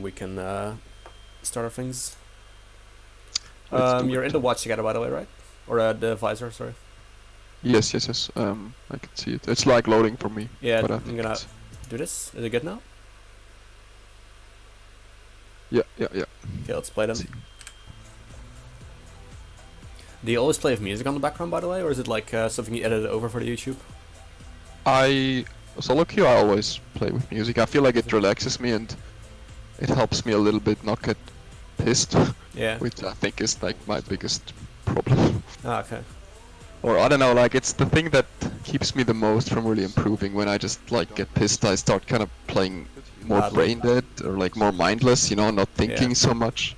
we can start our things. Let's do You're it. in the watch together, by the way, right? Or the visor, sorry. Yes. I can see it. It's like loading for me. Yeah, But I I'm think gonna it's... do this. Is it good now? Yeah. Okay, let's play them. See. Do you always play with music on the background, by the way, or is it like something you edited over for the YouTube? Solo queue, I always play with music. I feel like it relaxes me and it helps me a little bit not get pissed, Yeah. which I think is like my biggest problem. Ah, okay. Or I don't know, like it's the thing that keeps me the most from really improving. When I just like get pissed, I start kind of playing more Badly. brain dead or like more mindless, you know, not thinking so much.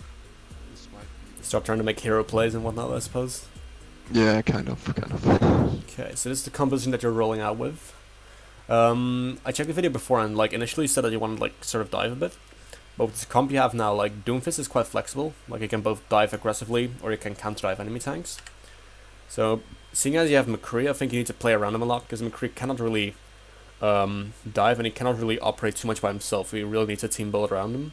Start trying to make hero plays and whatnot, I suppose. Yeah, kind of. Okay, so this is the composition that you're rolling out with. I checked the video before and like initially you said that you wanted like sort of dive a bit. But with the comp you have now, like Doomfist is quite flexible. Like you can both dive aggressively or you can counter dive enemy tanks. So seeing as you have McCree, I think you need to play around him a lot because McCree cannot really dive and he cannot really operate too much by himself. He really needs a team build around him.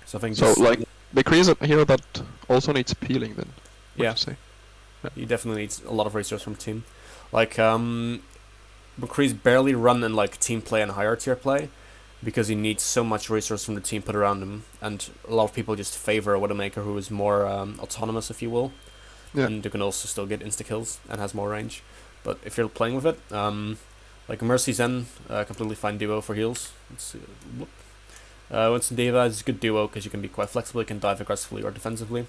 So I think So like McCree is a hero that also needs peeling then. Yeah. You say? He definitely needs a lot of resources from team. Like McCree's barely run in like team play and higher tier play because he needs so much resource from the team put around him, and a lot of people just favor a Widowmaker who is more autonomous, if you will, and you can also still get insta kills and has more range. But if you're playing with it, like Mercy Zen, completely fine duo for heals. Winston Diva is a good duo because you can be quite flexible. You can dive aggressively or defensively.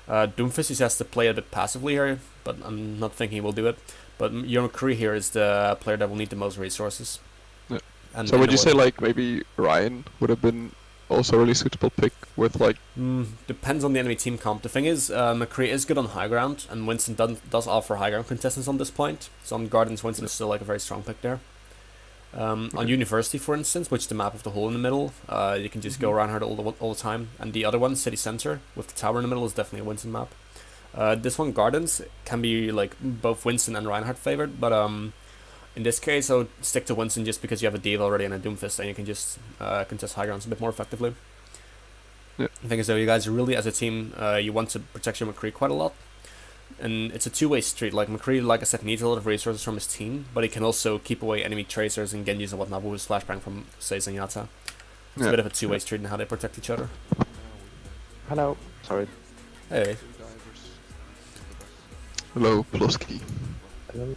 Doomfist he has to play a bit passively here, but I'm not thinking he will do it. But your McCree here is the player that will need the most resources. Yeah. And So would you say like maybe Ryan would have been also a really suitable pick with like... Depends on the enemy team comp. The thing is, McCree is good on high ground, and Winston does offer high ground contestants on this point. So on Gardens, Winston is still like a very strong pick there. On University, for instance, which is the map of the hole in the middle, you can just go around her all the time. And the other one, City Center, with the tower in the middle, is definitely a Winston map. This one, Gardens, can be like both Winston and Reinhardt favored, but in this case, I would stick to Winston just because you have a Diva already and a Doomfist, and you can just contest high grounds a bit more effectively. Yeah. I think as though you guys really, as a team, you want to protect your McCree quite a lot. And it's a two-way street. Like McCree, like I said, needs a lot of resources from his team, but he can also keep away enemy tracers and Genjis and whatnot with his flashbang from, say, Zenyatta. It's a bit of a two-way street in how they protect each other. Hello. Sorry. Hey. Hello, Ploski. Hello.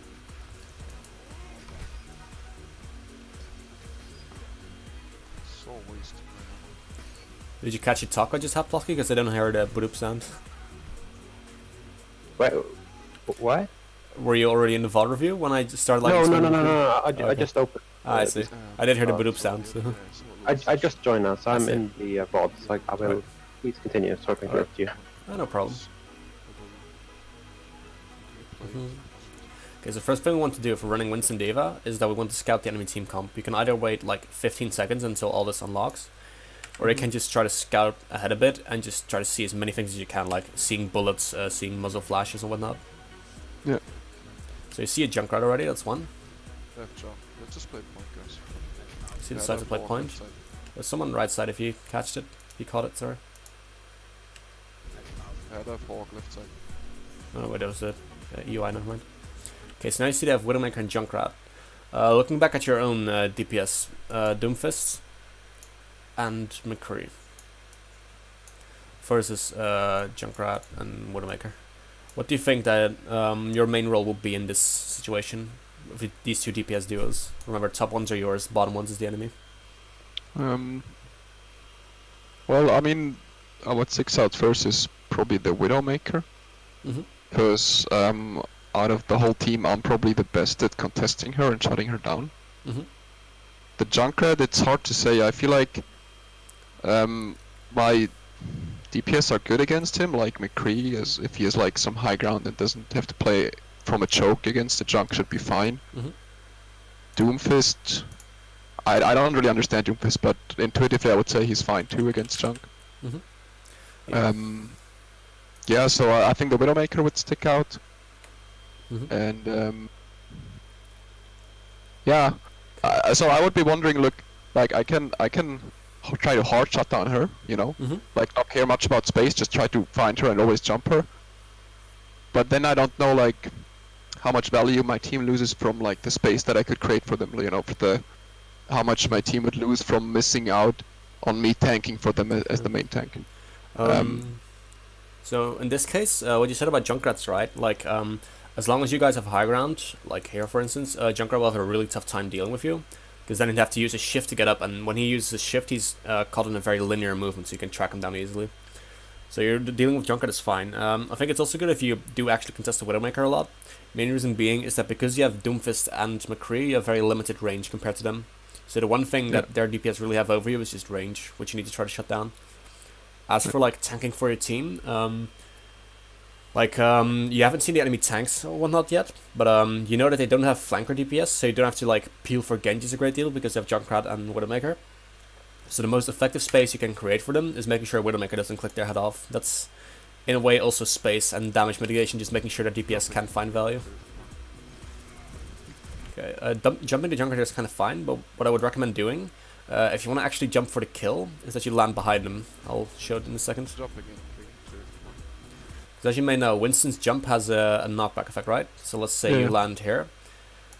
Did you catch your talk I just had, Plosky? Because I don't hear the boop sound. Wait, what? Were you already in the VOD review when I just started like... No. I Okay. just opened. I see. I did hear the boop sound. So. I just joined now, so I'm see. in the VOD, so I will... Please continue, sorry to interrupt you. Oh, no problem. Okay, so first thing we want to do if we're running Winston Diva is that we want to scout the enemy team comp. You can either wait like 15 seconds until all this unlocks, or you can just try to scout ahead a bit and just try to see as many things as you can, like seeing bullets, seeing muzzle flashes and whatnot. Yeah. So you see a Junkrat already, that's one. Yeah, sure. Let's just play point, guys. See the side to play point. There's someone right side if you catched it. If you caught it, sorry. Yeah, they have walk left side. Oh, wait, that was the UI, never mind. Okay, so now you see they have Widowmaker and Junkrat. Looking back at your own DPS, Doomfist and McCree versus Junkrat and Widowmaker. What do you think that your main role will be in this situation with these two DPS duos? Remember, top ones are yours, bottom ones is the enemy. Well, I mean, what sticks out first is probably the Widowmaker. Because out of the whole team, I'm probably the best at contesting her and shutting her down. The Junkrat, it's hard to say. I feel like my DPS are good against him, like McCree, as if he has like some high ground and doesn't have to play from a choke against the Junk, should be fine. Doomfist, I don't really understand Doomfist, but intuitively I would say he's fine too against Junk. Yeah, so I think the Widowmaker would stick out. And yeah, so I would be wondering, look, like I can try to hard shot down her, you know? Mm-hmm. Like, not care much about space, just try to find her and always jump her. But then I don't know, like, how much value my team loses from, like, the space that I could create for them, you know, how much my team would lose from missing out on me tanking for them as the main tank. So in this case, what you said about Junkrat's right. Like, as long as you guys have high ground, like here for instance, Junkrat will have a really tough time dealing with you, because then he'd have to use his shift to get up, and when he uses his shift, he's caught in a very linear movement, so you can track him down easily. So you're dealing with Junkrat is fine. I think it's also good if you do actually contest the Widowmaker a lot. Main reason being is that because you have Doomfist and McCree, you have very limited range compared to them. So the one thing that their DPS really have over you is just range, which you need to try to shut down. As for like tanking for your team, you haven't seen the enemy tanks or whatnot yet, but you know that they don't have flanker DPS, so you don't have to like peel for Genjis a great deal because they have Junkrat and Widowmaker. So the most effective space you can create for them is making sure Widowmaker doesn't click their head off. That's in a way also space and damage mitigation, just making sure that DPS can find value. Okay, jumping to Junkrat is kind of fine, but what I would recommend doing, if you want to actually jump for the kill, is that you land behind them. I'll show it in a second. As you may know, Winston's jump has a knockback effect, right? So let's say you land here.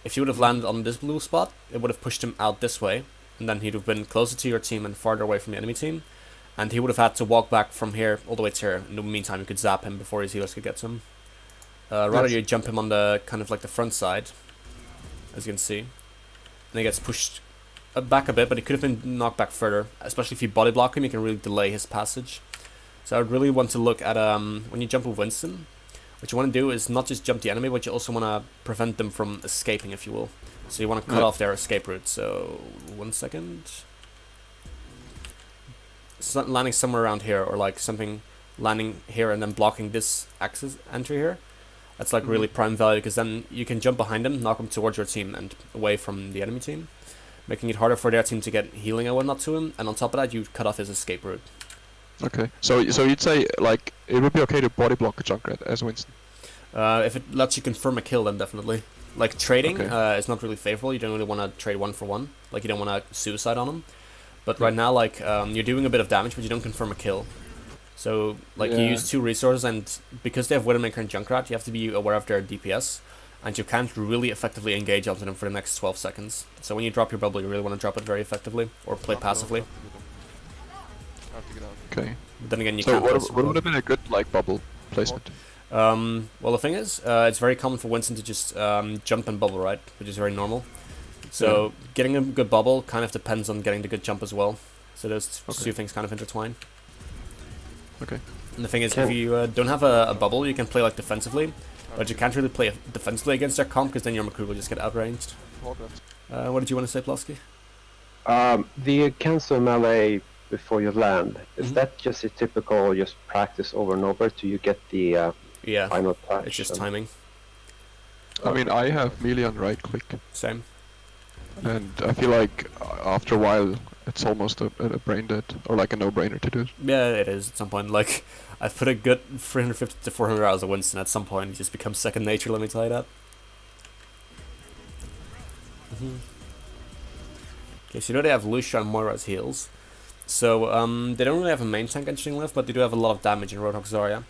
If you would have landed on this blue spot, it would have pushed him out this way, and then he'd have been closer to your team and farther away from the enemy team, and he would have had to walk back from here all the way to here. In the meantime, you could zap him before his healers could get to him. Rather, you jump him on the kind of like the front side, as you can see, and he gets pushed back a bit, but he could have been knocked back further. Especially if you body block him, you can really delay his passage. So I would really want to look at when you jump with Winston, what you want to do is not just jump the enemy, but you also want to prevent them from escaping, if you will. So you want to cut off their escape route. So 1 second. Landing somewhere around here, or like something landing here and then blocking this access entry here. That's like really prime value, because then you can jump behind them, knock them towards your team and away from the enemy team, making it harder for their team to get healing and whatnot to him. And on top of that, you cut off his escape route. Okay, so you'd say like it would be okay to body block a Junkrat as Winston? If it lets you confirm a kill, then definitely. Like trading is not really favorable. You don't really want to trade 1 for 1. Like you don't want to suicide on him. But right now, like you're doing a bit of damage, but you don't confirm a kill. So like you use 2 resources, and because they have Widowmaker and Junkrat, you have to be aware of their DPS, and you can't really effectively engage onto them for the next 12 seconds. So when you drop your bubble, you really want to drop it very effectively, or play passively. Okay. But then again, you so can't. what would have been a good like bubble placement? Well, the thing is, it's very common for Winston to just jump and bubble, right? Which is very normal. So getting a good bubble kind of depends on getting the good jump as well. So those two things kind of intertwine. Okay. And the thing is, if you don't have a bubble, you can play like defensively, but you can't really play defensively against their comp, because then your McCree will just get outranged. What did you want to say, Plasky? The cancel melee before you land, is that just a typical just practice over and over till you get the final touch? It's just timing. I mean, I have melee on right click. Same. And I feel like after a while, it's almost a brain dead, or like a no-brainer to do it. Yeah, it is at some point. Like, I've put a good 350 to 400 hours of Winston. At some point, it just becomes second nature, let me tell you that. Okay, so you know they have Lucia and Moira as heals. So, they don't really have a main tank entering left, but they do have a lot of damage in Roadhog Zarya.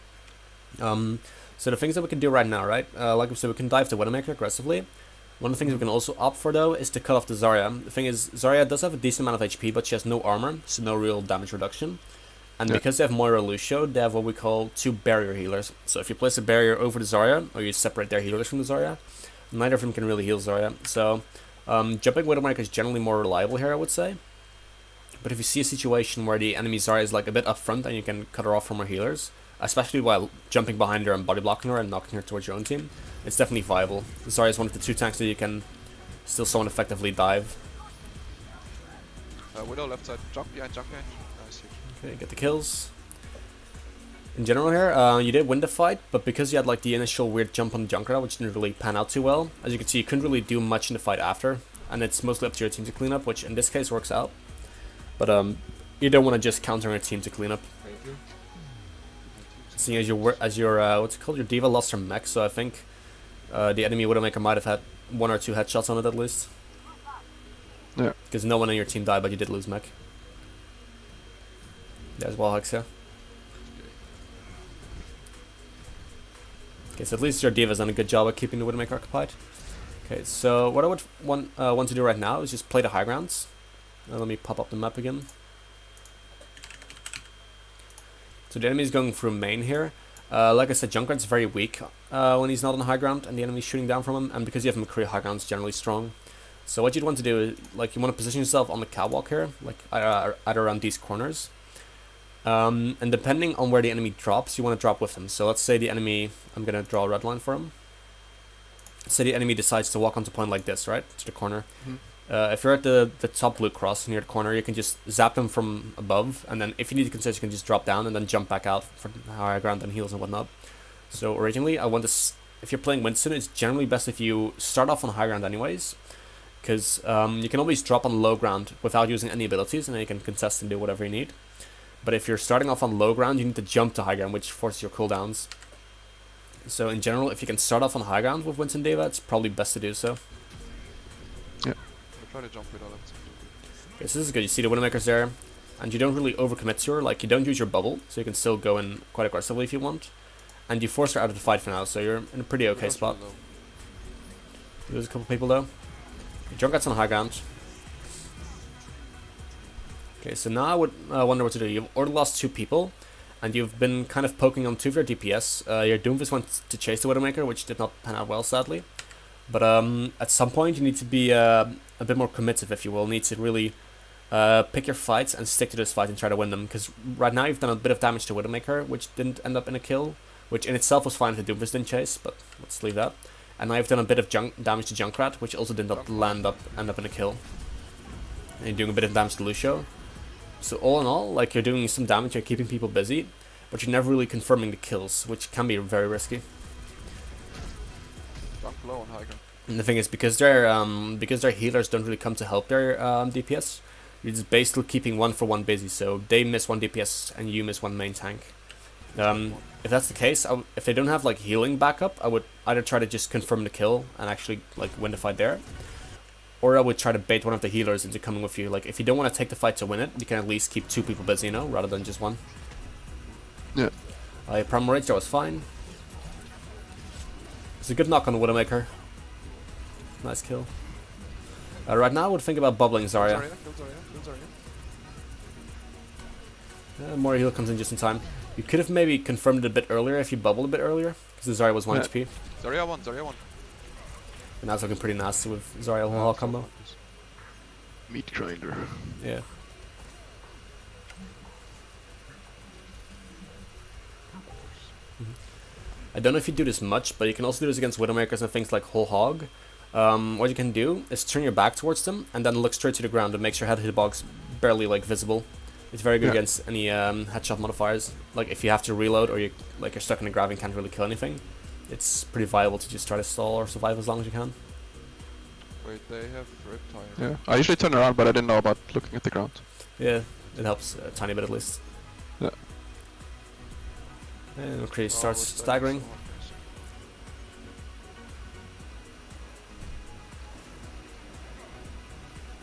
So the things that we can do right now, right? Like we said, we can dive to Widowmaker aggressively. One of the things we can also opt for, though, is to cut off the Zarya. The thing is, Zarya does have a decent amount of HP, but she has no armor, so no real damage reduction. And because they have Moira Lucio, they have what we call 2 barrier healers. So if you place a barrier over the Zarya, or you separate their healers from the Zarya, neither of them can really heal Zarya. So jumping Widowmaker is generally more reliable here, I would say. But if you see a situation where the enemy Zarya is like a bit up front and you can cut her off from her healers, especially while jumping behind her and body blocking her and knocking her towards your own team, it's definitely viable. Zarya is one of the 2 tanks that you can still somewhat effectively dive. Widow left side, jump behind. Nice. Okay, get the kills. In general here, you did win the fight, but because you had like the initial weird jump on Junkrat, which didn't really pan out too well, as you can see, you couldn't really do much in the fight after, and it's mostly up to your team to clean up, which in this case works out. But you don't want to just counter a team to clean up. Seeing as your what's it called, your diva lost her mech, so I think the enemy Widowmaker might have had 1 or 2 headshots on it at least. Yeah. Because no one on your team died, but you did lose mech. There's wall hacks, yeah. Okay, so at least your Diva's done a good job at keeping the Widowmaker occupied. Okay, so what I would want to do right now is just play the high grounds. Let me pop up the map again. So the enemy is going through main here. Like I said, Junkrat's very weak when he's not on high ground and the enemy's shooting down from him, and because you have McCree, high ground's generally strong. So what you'd want to do is, like, you want to position yourself on the catwalk here, like either around these corners. And depending on where the enemy drops, you want to drop with him. So let's say the enemy, I'm going to draw a red line for him. Say the enemy decides to walk onto point like this, right, to the corner. If you're at the top blue cross near the corner, you can just zap them from above, and then if you need to contest, you can just drop down and then jump back out for higher ground and heals and whatnot. So originally, I want to, if you're playing Winston, it's generally best if you start off on high ground anyways, because you can always drop on low ground without using any abilities, and then you can contest and do whatever you need. But if you're starting off on low ground, you need to jump to high ground, which forces your cooldowns. So in general, if you can start off on high ground with Winston Diva, it's probably best to do so. Yeah. Try to jump with all that. Okay, so this is good. You see the Widowmakers there, and you don't really overcommit to her. Like, you don't use your bubble, so you can still go in quite aggressively if you want. And you force her out of the fight for now, so you're in a pretty okay spot. There's a couple people though. Junkrat's on high ground. Okay, so now I would wonder what to do. You've already lost 2 people, and you've been kind of poking on 2 of your DPS. Your Doomfist went to chase the Widowmaker, which did not pan out well, sadly. But at some point, you need to be a bit more committed, if you will. You need to really pick your fights and stick to this fight and try to win them. Because right now, you've done a bit of damage to Widowmaker, which didn't end up in a kill. Which in itself was fine if the Doomfist didn't chase, but let's leave that. And now you've done a bit of damage to Junkrat, which also did not end up in a kill. And you're doing a bit of damage to Lucio. So all in all, like, you're doing some damage, you're keeping people busy, but you're never really confirming the kills, which can be very risky. Low on high ground. And the thing is, because their healers don't really come to help their DPS, you're just basically keeping 1-for-1 busy, so they miss 1 DPS and you miss 1 main tank. If that's the case, if they don't have like healing backup, I would either try to just confirm the kill and actually like win the fight there, or I would try to bait one of the healers into coming with you. Like, if you don't want to take the fight to win it, you can at least keep 2 people busy, you know, rather than just 1. Yeah. Primal Rage, that was fine. It's a good knock on the Widowmaker. Nice kill. Right now I would think about bubbling Zarya. More heal comes in just in time. You could have maybe confirmed it a bit earlier if you bubbled a bit earlier, because the Zarya was 1 HP. Zarya 1. And that's looking pretty nasty with Zarya whole combo. Meat grinder. Yeah. I don't know if you do this much, but you can also do this against Widowmakers and things like Whole Hog. What you can do is turn your back towards them and then look straight to the ground and make sure head hitbox barely like visible. It's very good against any headshot modifiers. Like, if you have to reload or you're stuck in a grab and can't really kill anything, it's pretty viable to just try to stall or survive as long as you can. Wait, they have Riptide. Yeah, I usually turn around, but I didn't know about looking at the ground. Yeah, it helps a tiny bit at least. Yeah. And McCree starts staggering.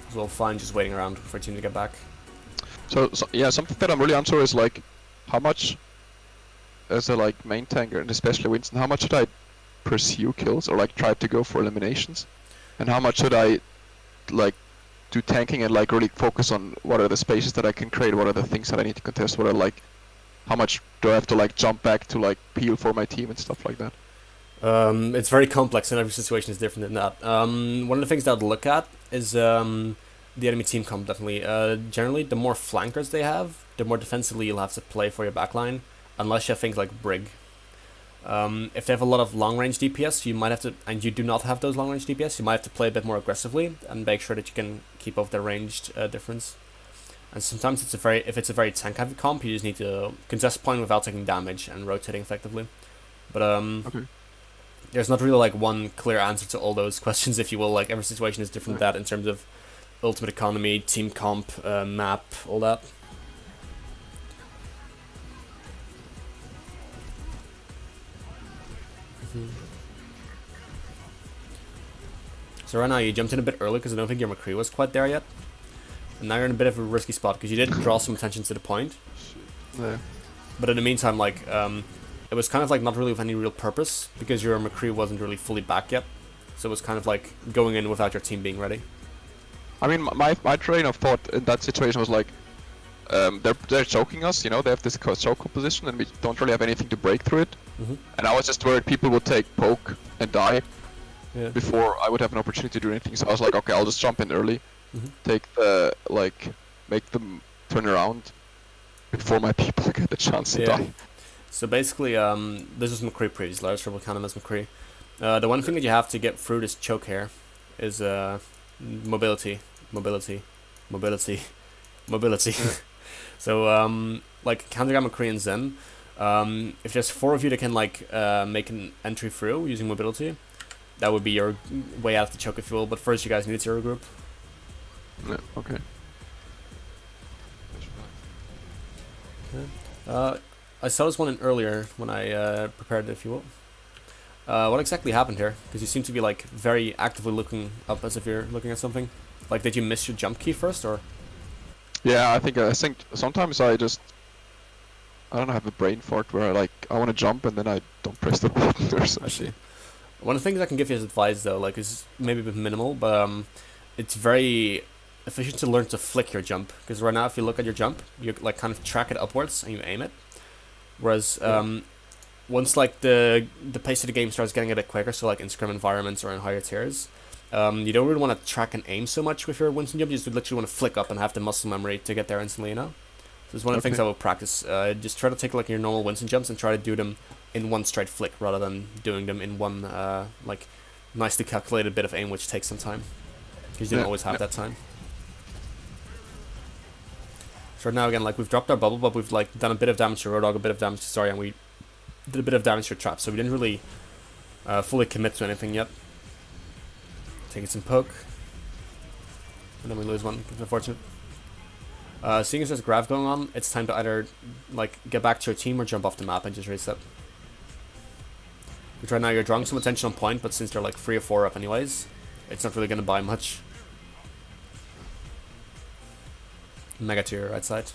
It's all fine, just waiting around for a team to get back. So yeah, something that I'm really unsure is like, how much, as a like main tanker, and especially Winston, how much should I pursue kills or like try to go for eliminations, and how much should I like do tanking and like really focus on what are the spaces that I can create, what are the things that I need to contest, what are like, how much do I have to like jump back to like peel for my team and stuff like that? It's very complex and every situation is different in that. One of the things that I'd look at is the enemy team comp, definitely. Generally, the more flankers they have, the more defensively you'll have to play for your backline, unless you have things like Brig. If they have a lot of long-range DPS, you might have to, and you do not have those long-range DPS, you might have to play a bit more aggressively and make sure that you can keep off the ranged difference. And sometimes if it's a very tank-heavy comp, you just need to contest point without taking damage and rotating effectively. But there's not really like one clear answer to all those questions, if you will. Like, every situation is different. That in terms of ultimate economy, team comp, map, all that. So right now you jumped in a bit early because I don't think your McCree was quite there yet. And now you're in a bit of a risky spot because you did draw some attention to the point. Yeah. But in the meantime, like, it was kind of like not really of any real purpose because your McCree wasn't really fully back yet. So it was kind of like going in without your team being ready. I mean, my train of thought in that situation was like, they're choking us, you know, they have this choke position and we don't really have anything to break through it. And I was just worried people would take poke and die before I would have an opportunity to do anything. So I was like, okay, I'll just jump in early, take the, like, make them turn around before my people get the chance to die. So basically, this is McCree previously, I triple count him as McCree. The one thing that you have to get through this choke here is mobility. So, like, counterguard McCree and Zen, if there's 4 of you that can, like, make an entry through using mobility, that would be your way out of the choke, if you will. But first, you guys need a 0 group. Yeah, okay. I saw this one in earlier when I prepared it, if you will. What exactly happened here? Because you seem to be, like, very actively looking up as if you're looking at something. Like, did you miss your jump key first, or? Yeah, I think sometimes I don't know, have a brain fart where I want to jump and then I don't press the button or something. I see. One of the things I can give you as advice, though, like, is maybe a bit minimal, but it's very efficient to learn to flick your jump. Because right now, if you look at your jump, you, like, kind of track it upwards and you aim it. Whereas once, like, the pace of the game starts getting a bit quicker, so like in scrim environments or in higher tiers, you don't really want to track and aim so much with your Winston jump. You just literally want to flick up and have the muscle memory to get there instantly, you know? So it's one of the things I will practice. Just try to take, like, your normal Winston jumps and try to do them in one straight flick rather than doing them in one, like, nicely calculated bit of aim, which takes some time. Because you don't always have that time. So now, again, like, we've dropped our bubble, but we've, like, done a bit of damage to Roadhog, a bit of damage to Zarya, and we did a bit of damage to Trap, so we didn't really fully commit to anything yet. Taking some poke. And then we lose one, it's unfortunate. Seeing as there's grav going on, it's time to either, like, get back to your team or jump off the map and just reset. Which right now you're drawing some attention on point, but since they're like 3 or 4 up anyways, it's not really going to buy much. Mega to your right side.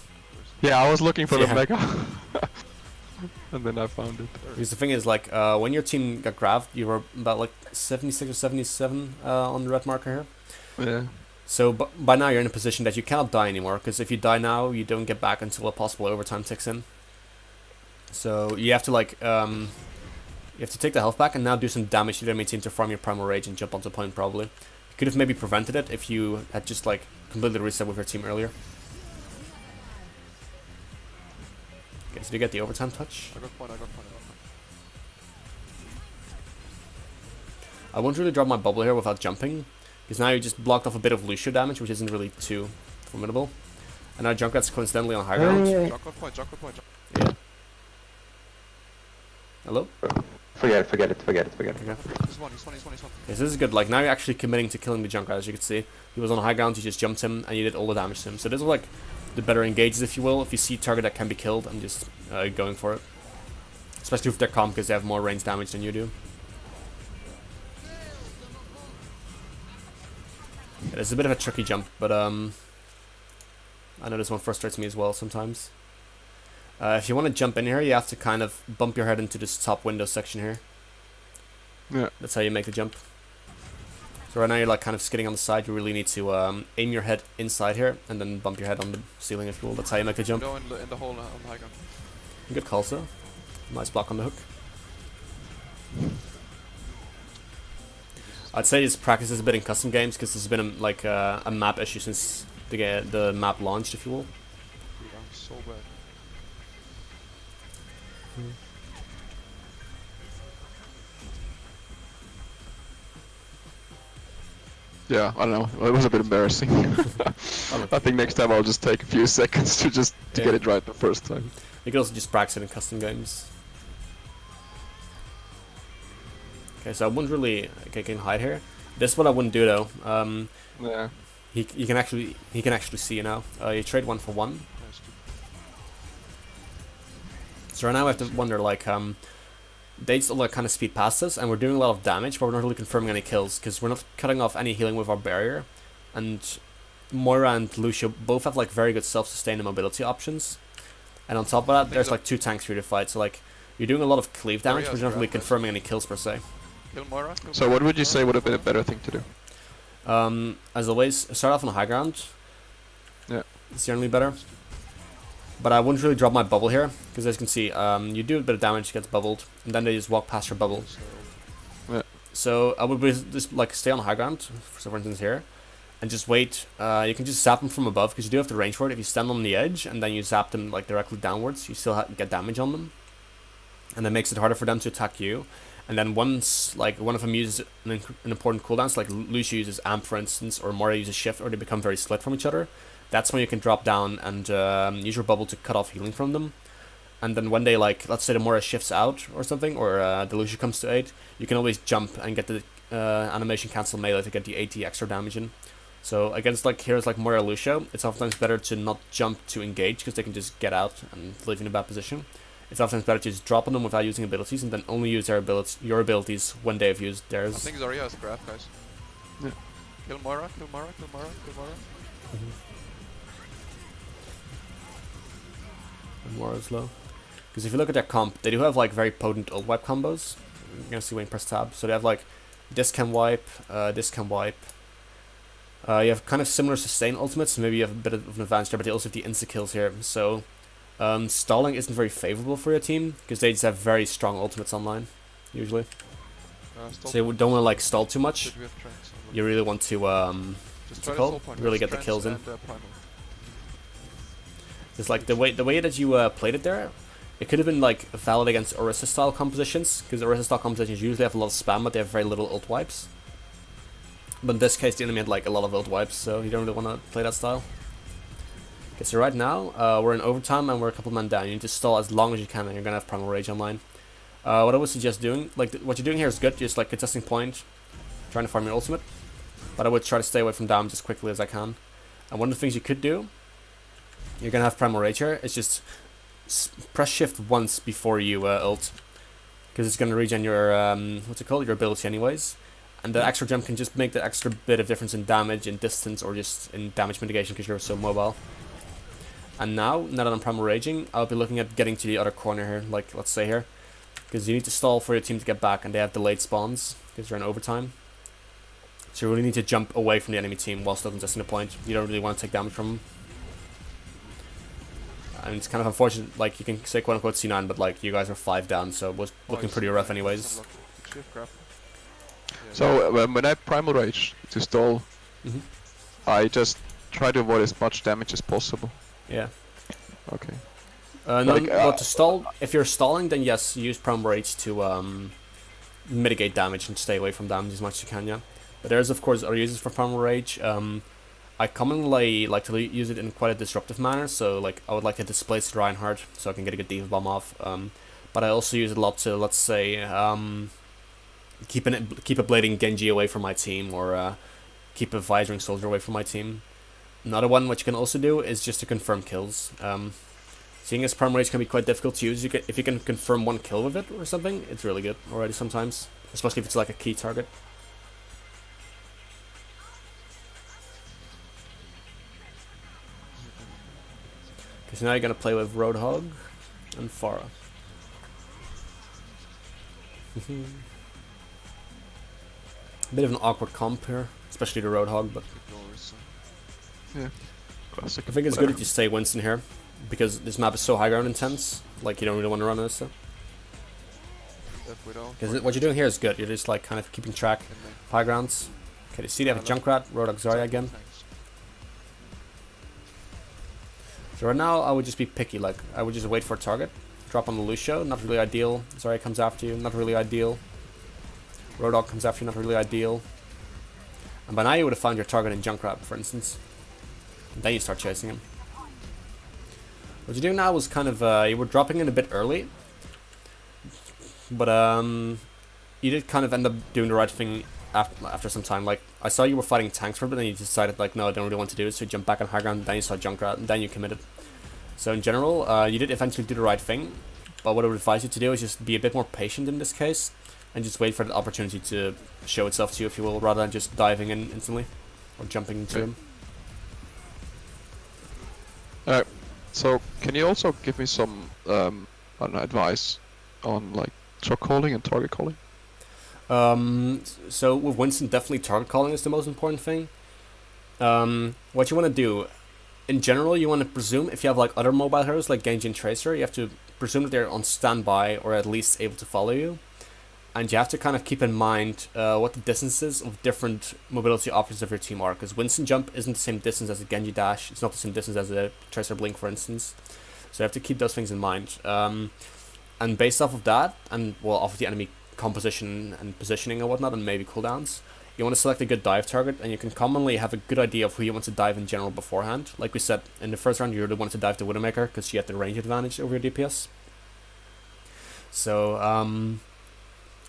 Yeah, I was looking for the mega. And then I found it. Because the thing is, like, when your team got grabbed, you were about like 76 or 77 on the red marker here. Yeah. So by now you're in a position that you cannot die anymore, because if you die now, you don't get back until a possible overtime ticks in. So you have to, like, you have to take the health back and now do some damage to the enemy team to farm your primal rage and jump onto point probably. You could have maybe prevented it if you had just, like, completely reset with your team earlier. Okay, so do you get the overtime touch? I got point. I won't really drop my bubble here without jumping, because now you just blocked off a bit of Lucio damage, which isn't really too formidable. And now Junkrat's coincidentally on high ground. Junker point. Yeah. Hello? Forget it. Okay. He's one. Okay, so this is good. Like, now you're actually committing to killing the Junkrat, as you can see. He was on high ground, you just jumped him, and you did all the damage to him. So this is, like, the better engages, if you will, if you see a target that can be killed and just going for it. Especially with their comp, because they have more range damage than you do. Yeah, it's a bit of a tricky jump, but I know this one frustrates me as well sometimes. If you want to jump in here, you have to kind of bump your head into this top window section here. Yeah. That's how you make the jump. So right now you're, like, kind of skidding on the side. You really need to aim your head inside here and then bump your head on the ceiling, if you will. That's how you make the jump. No, in the hole on high ground. Good call, sir. Nice block on the hook. I'd say this practices a bit in custom games, because there's been a map issue since the map launched, if you will. I'm so bad. Yeah, I don't know. It was a bit embarrassing. I think next time I'll just take a few seconds to get it right the first time. You can also just practice it in custom games. Okay, so I wouldn't really can hide here. This is what I wouldn't do though. Yeah. He can actually see you now. You trade 1 for 1. So right now I have to wonder, like, they still, like, kind of speed past us, and we're doing a lot of damage, but we're not really confirming any kills, because we're not cutting off any healing with our barrier. And Moira and Lucio both have, like, very good self-sustain and mobility options. And on top of that, there's like 2 tanks for you to fight, so like, you're doing a lot of cleave damage, but you're not really confirming any kills per se. So what would you say would have been a better thing to do? As always, start off on high ground. Yeah. It's generally better. But I wouldn't really drop my bubble here, because as you can see, you do a bit of damage, gets bubbled, and then they just walk past your bubble. Yeah. So I would just like stay on high ground, so for instance here, and just wait. You can just zap them from above, because you do have the range for it. If you stand on the edge, and then you zap them like directly downwards, you still get damage on them. And that makes it harder for them to attack you. And then once like one of them uses an important cooldown, so like Lucio uses Amp for instance, or Moria uses Shift, or they become very split from each other, that's when you can drop down and use your bubble to cut off healing from them. And then when they like, let's say the Moria shifts out or something, or the Lucio comes to aid, you can always jump and get the animation cancel melee to get the 80 extra damage in. So against like heroes like Moria Lucio, it's oftentimes better to not jump to engage, because they can just get out and leave you in a bad position. It's oftentimes better to just drop on them without using abilities, and then only use your abilities when they have used theirs. I think Zarya has graph, guys. Yeah. Kill Moira, kill Moira, kill Moira, kill Moira. Moira's low. Because if you look at their comp, they do have like very potent ult wipe combos. You're gonna see when you press tab. So they have like this can wipe, this can wipe. You have kind of similar sustain ultimates, so maybe you have a bit of an advantage there, but they also have the insta kills here. So stalling isn't very favorable for your team, because they just have very strong ultimates online, usually. So you don't want to like stall too much. You really want to really get the kills in. It's like the way that you played it there, it could have been like valid against Orisa style compositions, because Orisa style compositions usually have a lot of spam, but they have very little ult wipes. But in this case, the enemy had like a lot of ult wipes, so you don't really want to play that style. Okay, so right now we're in overtime and we're a couple men down. You need to stall as long as you can, and you're gonna have Primal Rage online. What I would suggest doing, like what you're doing here is good, just like contesting point, trying to farm your ultimate. But I would try to stay away from damage as quickly as I can. And one of the things you could do, you're gonna have Primal Rage here, is just press shift once before you ult, because it's gonna regen your what's it called, your ability anyways. And the extra jump can just make the extra bit of difference in damage, in distance, or just in damage mitigation, because you're so mobile. And now that I'm Primal Raging, I'll be looking at getting to the other corner here, like let's say here, because you need to stall for your team to get back, and they have delayed spawns because you're in overtime. So you really need to jump away from the enemy team while still contesting the point. You don't really want to take damage from them. And it's kind of unfortunate, like you can say quote unquote C9, but like you guys are 5 down, so it was looking pretty rough anyways. So when I Primal Rage to stall, I just try to avoid as much damage as possible. Yeah. Okay. But to stall, if you're stalling, then yes, use Primal Rage to mitigate damage and stay away from damage as much as you can, yeah. But there's of course other uses for Primal Rage. I commonly like to use it in quite a disruptive manner, so like I would like to displace Reinhardt so I can get a good D.Va bomb off. But I also use it a lot to, let's say, keep a blading Genji away from my team, or keep a Visoring Soldier away from my team. Another one which you can also do is just to confirm kills. Seeing as Primal Rage can be quite difficult to use, if you can confirm 1 kill with it or something, it's really good already sometimes, especially if it's like a key target. Okay, so now you're gonna play with Roadhog and Pharah. Bit of an awkward comp here, especially the Roadhog, but yeah, classic. I think it's good that you stay Winston here, because this map is so high ground intense, like you don't really want to run this. Because what you're doing here is good, you're just like kind of keeping track of high grounds. Okay, you see they have a Junkrat, Roadhog Zarya again. So right now I would just be picky, like I would just wait for a target, drop on the Lucio, not really ideal. Zarya comes after you, not really ideal. Roadhog comes after you, not really ideal. And by now you would have found your target in Junkrat, for instance. And then you start chasing him. What you're doing now is kind of, you were dropping in a bit early. But you did kind of end up doing the right thing after some time. Like, I saw you were fighting tanks for a bit, and then you decided, like, no, I don't really want to do this, so you jumped back on high ground, and then you saw Junkrat, and then you committed. So in general, you did eventually do the right thing, but what I would advise you to do is just be a bit more patient in this case, and just wait for the opportunity to show itself to you, if you will, rather than just diving in instantly, or jumping into him. Alright, So can you also give me some I don't know, advice on like truck calling and target calling? So with Winston, definitely target calling is the most important thing. What you want to do, in general, you want to presume if you have like other mobile heroes like Genji and Tracer, you have to presume that they're on standby or at least able to follow you. And you have to kind of keep in mind what the distances of different mobility options of your team are, because Winston jump isn't the same distance as a Genji dash, it's not the same distance as a Tracer blink, for instance. So you have to keep those things in mind. And based off of that, and well, off of the enemy composition and positioning and whatnot, and maybe cooldowns, you want to select a good dive target, and you can commonly have a good idea of who you want to dive in general beforehand. Like we said, in the first round, you really wanted to dive the Widowmaker, because she had the range advantage over your DPS. So,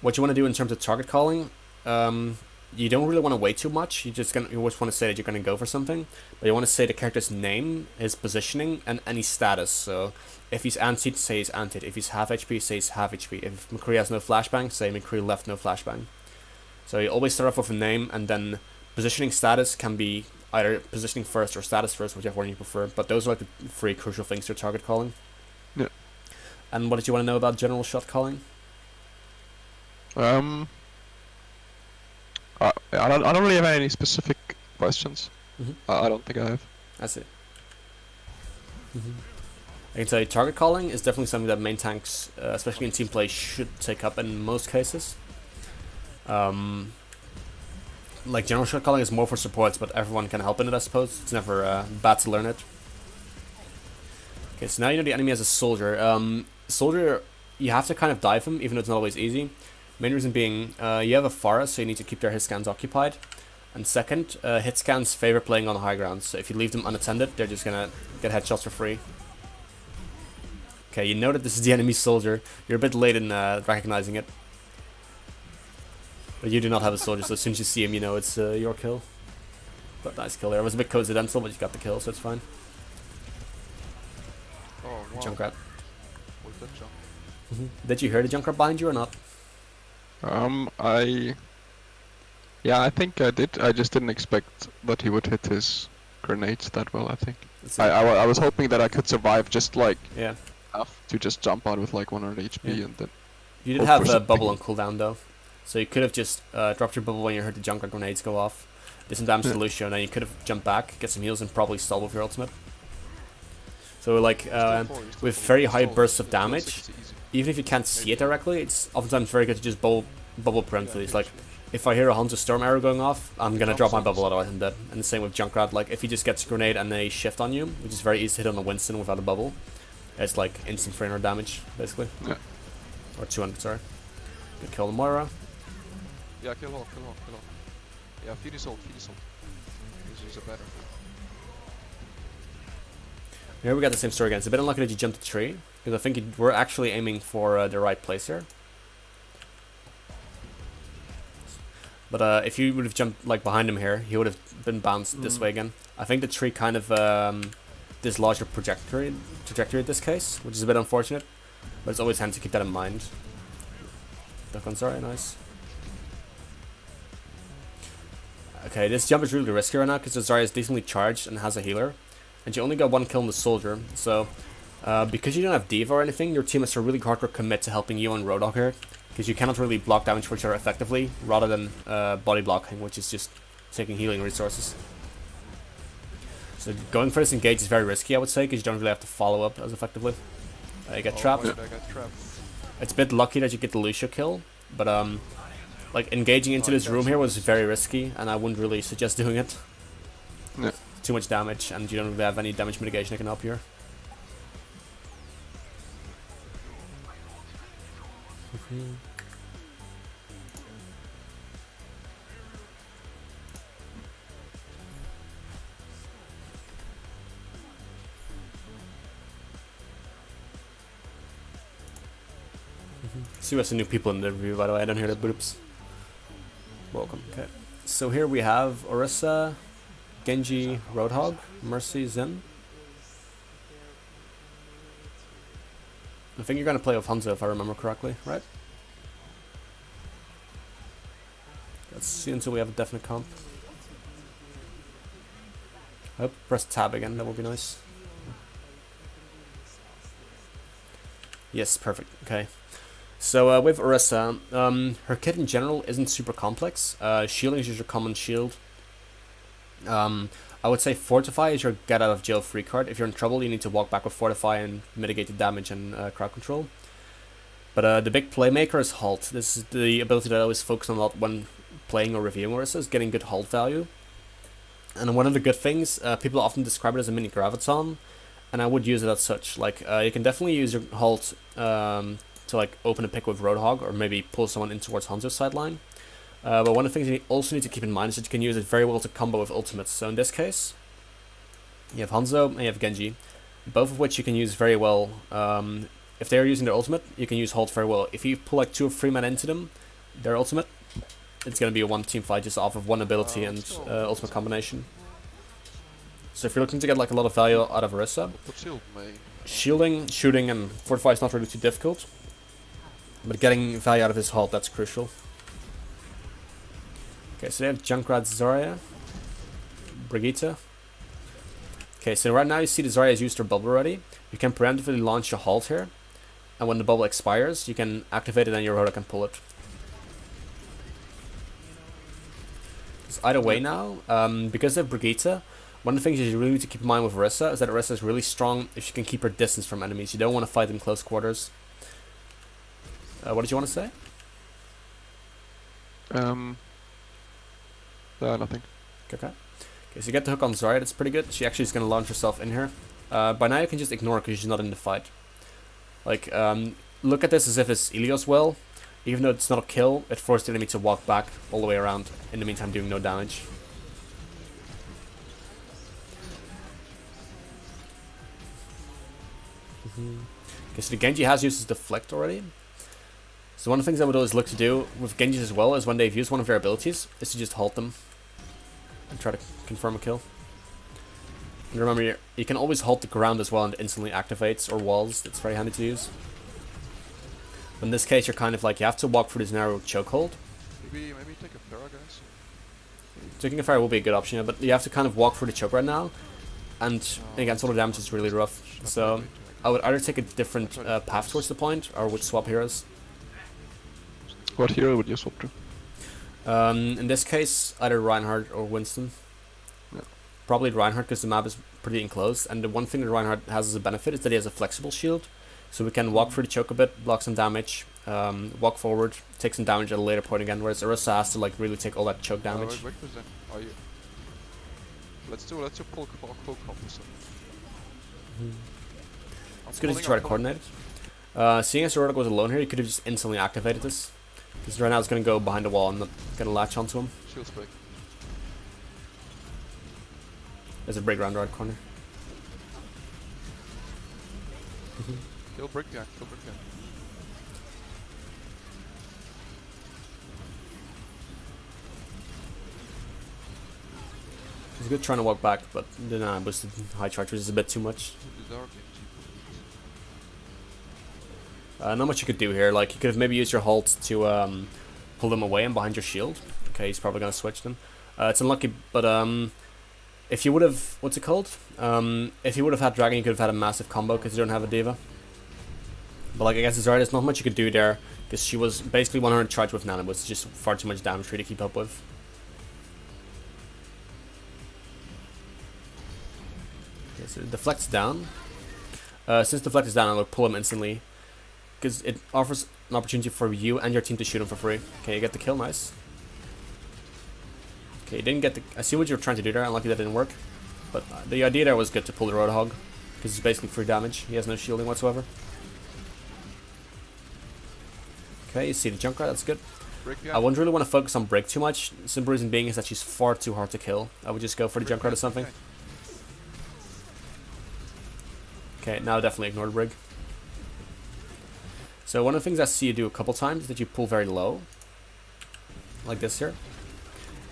what you want to do in terms of target calling, you don't really want to wait too much. You just want to say that you're gonna go for something, but you want to say the character's name, his positioning, and any status. So if he's antied, say he's antied. If he's half HP, say he's half HP. If McCree has no flashbang, say McCree left no flashbang. So you always start off with a name, and then positioning status can be either positioning first or status first, whichever one you prefer. But those are like the three crucial things to target calling. Yeah. And what did you want to know about general shot calling? I don't really have any specific questions. I don't think I have. That's it. I can tell you, target calling is definitely something that main tanks, especially in team play, should take up in most cases. Like general shot calling is more for supports, but everyone can help in it, I suppose. It's never bad to learn it. Okay, so now you know the enemy has a soldier. Soldier, you have to kind of dive him, even though it's not always easy. Main reason being, you have a forest, so you need to keep their hit scans occupied. And second, hit scans favor playing on high ground, so if you leave them unattended, they're just gonna get headshots for free. Okay, you know that this is the enemy soldier. You're a bit late in recognizing it. But you do not have a soldier, so as soon as you see him, you know it's your kill. But nice kill there. It was a bit coincidental, but you got the kill, so it's fine. Oh, wow. Junkrat. What's that jump? Did you hear the Junkrat behind you or not? Yeah, I think I did. I just didn't expect that he would hit his grenades that well, I think. I was hoping that I could survive just like enough to just jump out with like 100 HP and then... You did have a bubble on cooldown though. So you could have just dropped your bubble when you heard the Junkrat grenades go off. Did some damage to Lucio, and then you could have jumped back, get some heals, and probably stall with your ultimate. So like, with very high bursts of damage, even if you can't see it directly, it's oftentimes very good to just bubble preemptively. It's like, if I hear a Hunter Storm arrow going off, I'm gonna drop my bubble, otherwise I'm dead. And the same with Junkrat, like if he just gets a grenade and they shift on you, which is very easy to hit on a Winston without a bubble, it's like instant 300 damage, basically. Yeah. Or 200, sorry. Good kill the Moira. Yeah, kill halt. Yeah, feed his ult. He's a better. Here we got the same story again. It's a bit unlucky that you jumped the tree, because I think you were actually aiming for the right place here. But if you would have jumped like behind him here, he would have been bounced this way again. I think the tree kind of dislodged your trajectory in this case, which is a bit unfortunate. But it's always handy to keep that in mind. Duck on, sorry, nice. Okay, this jump is really risky right now because the Zarya is decently charged and has a healer. And you only got one kill on the soldier, so because you don't have Diva or anything, your team has to really hardcore commit to helping you and Roadhog here. Because you cannot really block damage for each other effectively, rather than body blocking, which is just taking healing resources. So going for this engage is very risky, I would say, because you don't really have to follow up as effectively. You get trapped. I got trapped. It's a bit lucky that you get the Lucio kill, but like engaging into this room here was very risky, and I wouldn't really suggest doing it. No. Too much damage, and you don't really have any damage mitigation that can help here. See, we have some new people in the review, by the way. I don't hear the boops. Welcome. Okay. So here we have Orisa, Genji, Roadhog, Mercy, Zen. I think you're gonna play with Hanzo if I remember correctly, right? Let's see until we have a definite comp. I hope press tab again, that would be nice. Yes, perfect. Okay. So with Orisa, her kit in general isn't super complex. Shielding is just your common shield. I would say Fortify is your get out of jail free card. If you're in trouble, you need to walk back with Fortify and mitigate the damage and crowd control. But the big playmaker is halt. This is the ability that I always focus on a lot when playing or reviewing Orisa, is getting good halt value. And one of the good things, people often describe it as a mini graviton, and I would use it as such. Like you can definitely use your halt to like open a pick with Roadhog, or maybe pull someone in towards Hanzo's sideline. But one of the things you also need to keep in mind is that you can use it very well to combo with ultimates. So in this case, you have Hanzo and you have Genji, both of which you can use very well. If they're using their ultimate, you can use halt very well. If you pull like 2 or 3 men into them, their ultimate, it's going to be a one-team fight just off of one ability and ultimate combination. So if you're looking to get like a lot of value out of Orisa, shielding, shooting, and Fortify is not really too difficult. But getting value out of his halt, that's crucial. Okay, so they have Junkrat Zarya, Brigitte. Okay, so right now you see the Zarya has used her bubble already. You can preemptively launch your halt here, and when the bubble expires, you can activate it and your Rhoda can pull it. So either way now, because of Brigitte, one of the things you really need to keep in mind with Orisa is that Orisa is really strong if she can keep her distance from enemies. You don't want to fight in close quarters. What did you want to say? Nothing. Okay. Okay, so you get the hook on Zarya, that's pretty good. She actually is going to launch herself in here. By now you can just ignore her because she's not in the fight. Like, look at this as if it's Ilios well. Even though it's not a kill, it forced the enemy to walk back all the way around, in the meantime doing no damage. Okay, so the Genji has used his deflect already. So one of the things I would always look to do with Genjis as well is when they've used one of their abilities, is to just halt them and try to confirm a kill. And remember, you can always halt the ground as well and it instantly activates, or walls. It's very handy to use. But in this case, you're kind of like, you have to walk through this narrow chokehold. Maybe take a Pharah, guys. Taking a Pharah will be a good option, yeah, but you have to kind of walk through the choke right now. And against all the damage, it's really rough. So I would either take a different path towards the point, or would swap heroes. What hero would you swap to? In this case, either Reinhardt or Winston. Yeah. Probably Reinhardt because the map is pretty enclosed, and the one thing that Reinhardt has as a benefit is that he has a flexible shield. So we can walk through the choke a bit, block some damage, walk forward, take some damage at a later point again, whereas Orisa has to like really take all that choke damage. Let's do pull composite. It's good to try to coordinate it. Seeing as Orisa goes alone here, you could have just instantly activated this. Because right now it's going to go behind the wall and not going to latch onto him. Shield spike. There's a break around the right corner. Kill brick gang, kill brick gang. It's good trying to walk back, but then boosted high charge, which is a bit too much. Not much you could do here. Like, you could have maybe used your halt to pull them away and behind your shield. Okay, he's probably going to switch them. It's unlucky, but if you would have... What's it called? If you would have had Dragon, you could have had a massive combo because you don't have a Diva. But like, against Zarya, there's not much you could do there because she was basically 100 charge with Nana, but it's just far too much damage for you to keep up with. Okay, so deflect's down. Since deflect is down, I'll pull him instantly because it offers an opportunity for you and your team to shoot him for free. Okay, you get the kill, nice. Okay, you didn't get the... I see what you're trying to do there, unlucky that didn't work. But the idea there was good to pull the Roadhog because it's basically free damage. He has no shielding whatsoever. Okay, you see the Junkrat, that's good. I wouldn't really want to focus on Break too much. The simple reason being is that she's far too hard to kill. I would just go for the Junkrat or something. Okay, now definitely ignore the Brig. So one of the things I see you do a couple times is that you pull very low. Like this here.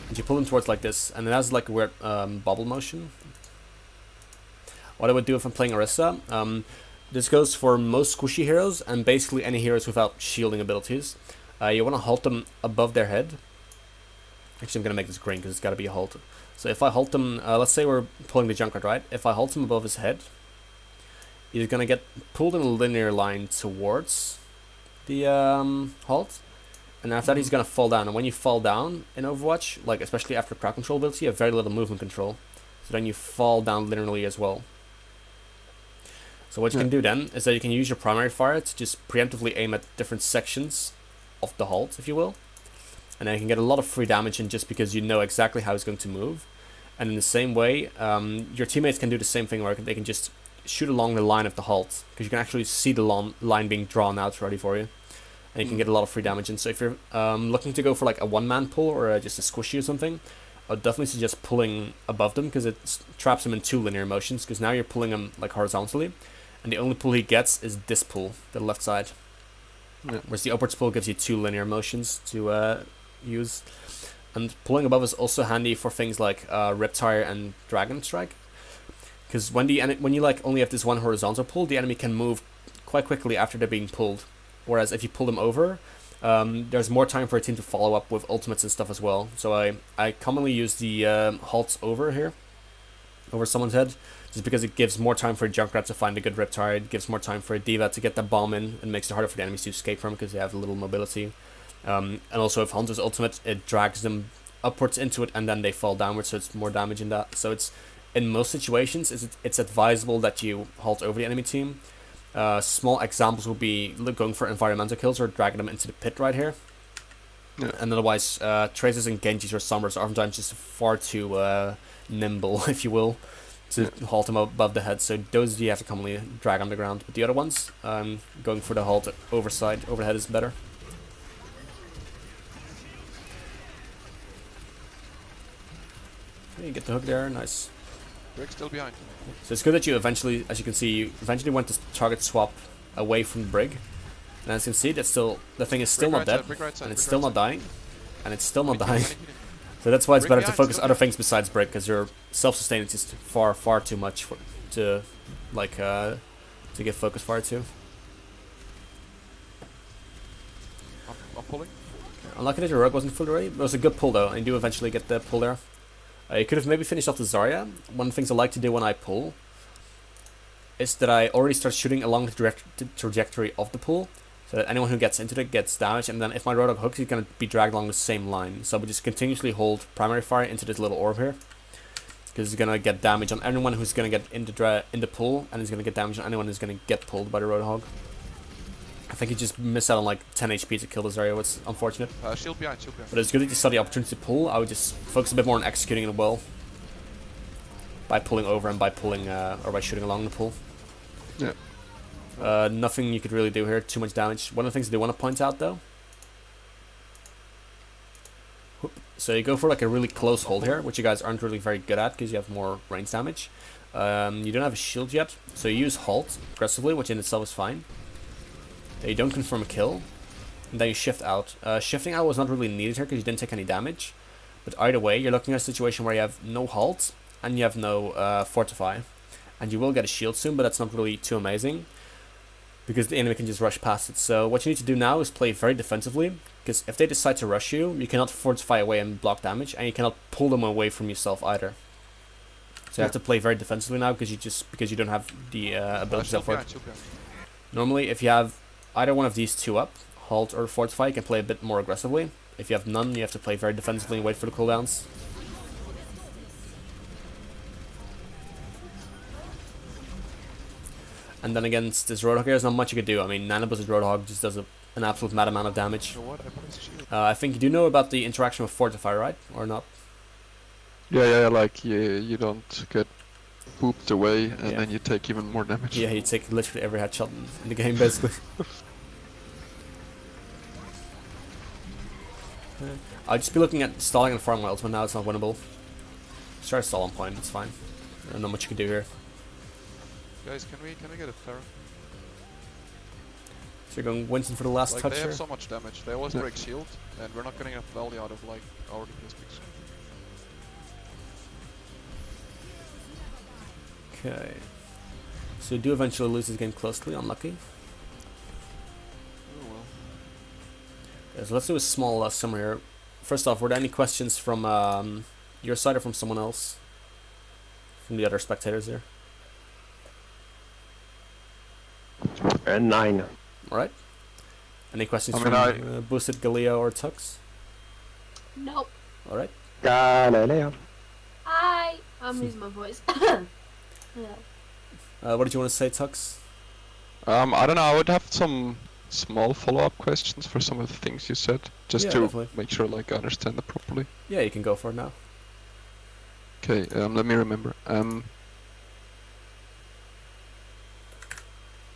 And you pull them towards like this. And it has like a weird bubble motion. What I would do if I'm playing Orisa, this goes for most squishy heroes and basically any heroes without shielding abilities. You want to halt them above their head. Actually, I'm going to make this green because it's got to be a halt. So if I halt them, let's say we're pulling the Junkrat, right? If I halt him above his head, he's gonna get pulled in a linear line towards the halt, and after that he's gonna fall down. And when you fall down in Overwatch, like especially after crowd control ability, you have very little movement control. So then you fall down linearly as well. So what you can do then is that you can use your primary fire to just preemptively aim at different sections of the halt, if you will. And then you can get a lot of free damage in just because you know exactly how it's going to move. And in the same way, your teammates can do the same thing where they can just shoot along the line of the halt, because you can actually see the line being drawn out ready for you. And you can get a lot of free damage in. So if you're looking to go for like a one-man pull or just a squishy or something, I would definitely suggest pulling above them, because it traps him in 2 linear motions, because now you're pulling him like horizontally. And the only pull he gets is this pull, the left side. Yeah. Whereas the upwards pull gives you 2 linear motions to use. And pulling above is also handy for things like Riptire and Dragon Strike. Because when you like only have this one horizontal pull, the enemy can move quite quickly after they're being pulled. Whereas if you pull them over, there's more time for a team to follow up with ultimates and stuff as well. So I commonly use the halts over here, over someone's head, just because it gives more time for a Junkrat to find a good Riptide, it gives more time for a D.Va to get that bomb in, and makes it harder for the enemies to escape from because they have little mobility. And also if Hunter's ultimate, it drags them upwards into it and then they fall downwards, so it's more damage in that. So it's, in most situations, it's advisable that you halt over the enemy team. Small examples would be going for environmental kills or dragging them into the pit right here. Yeah. And otherwise, Traces and Genjis or Sombras are oftentimes just far too nimble, if you will, to halt them above the head. So those you have to commonly drag on the ground. But the other ones, going for the halt overhead is better. Okay, you get the hook there, nice. Rick's still behind. So it's good that you eventually, as you can see, you eventually went to target swap away from the Brig. And as you can see, the thing is still not dead, and it's still not dying, and it's still not dying. So that's why it's better to focus other things besides Brig, because your self-sustain is just far too much to get focus fire to. I'm pulling. Unlucky that your rogue wasn't fully ready. It was a good pull though, and you do eventually get the pull there. You could have maybe finished off the Zarya. One of the things I like to do when I pull is that I already start shooting along the trajectory of the pull, so that anyone who gets into it gets damaged, and then if my Roadhog hooks, he's going to be dragged along the same line. So I would just continuously hold primary fire into this little orb here, because it's going to get damage on anyone who's going to get in the pull, and it's going to get damage on anyone who's going to get pulled by the Roadhog. I think you just miss out on like 10 HP to kill this area, which is unfortunate. Shield behind. But it's good that you saw the opportunity to pull. I would just focus a bit more on executing it well, by pulling over and by pulling or by shooting along the pull. Yeah. Nothing you could really do here. Too much damage. One of the things I do want to point out though. So you go for like a really close hold here, which you guys aren't really very good at because you have more range damage. You don't have a shield yet, so you use halt aggressively, which in itself is fine. You don't confirm a kill, and then you shift out. Shifting out was not really needed here because you didn't take any damage. But either way, you're looking at a situation where you have no halt and you have no Fortify. And you will get a shield soon, but that's not really too amazing, because the enemy can just rush past it. So what you need to do now is play very defensively, because if they decide to rush you, you cannot Fortify away and block damage, and you cannot pull them away from yourself either. So you have to play very defensively now, because you don't have the ability for it. Normally, if you have either one of these two up, halt or Fortify, you can play a bit more aggressively. If you have none, you have to play very defensively and wait for the cooldowns. And then against this Roadhog, there's not much you could do. I mean, Nanobuz's Roadhog just does an absolute mad amount of damage. I think you do know about the interaction with Fortify, right? Or not? Yeah, like you don't get pooped away and then you take even more damage. Yeah, you take literally every headshot in the game, basically. I'll just be looking at stalling and farming my ultimate now. It's not winnable. Just try to stall on point, it's fine. There's not much you can do here. Guys, can we get a Pharah? So you're going Winston for the last touch they here? have so much damage. They always break shield, and we're not getting enough value out of like our DPS picks. Okay. So you do eventually lose this game closely, unlucky. Oh well. Okay, so let's do a small summary here. First off, were there any questions from your side or from someone else? From the other spectators here? 9. Alright. Any questions I mean, from Boosted, Galileo, or Tux? Nope. Alright. Galileo. Hi. I'm losing my voice. Yeah. What did you want to say, Tux? I don't know, I would have some small follow-up questions for some of the things you said, just Yeah, to definitely. make sure like I understand them properly. Yeah, you can go for it now. Okay, let me remember.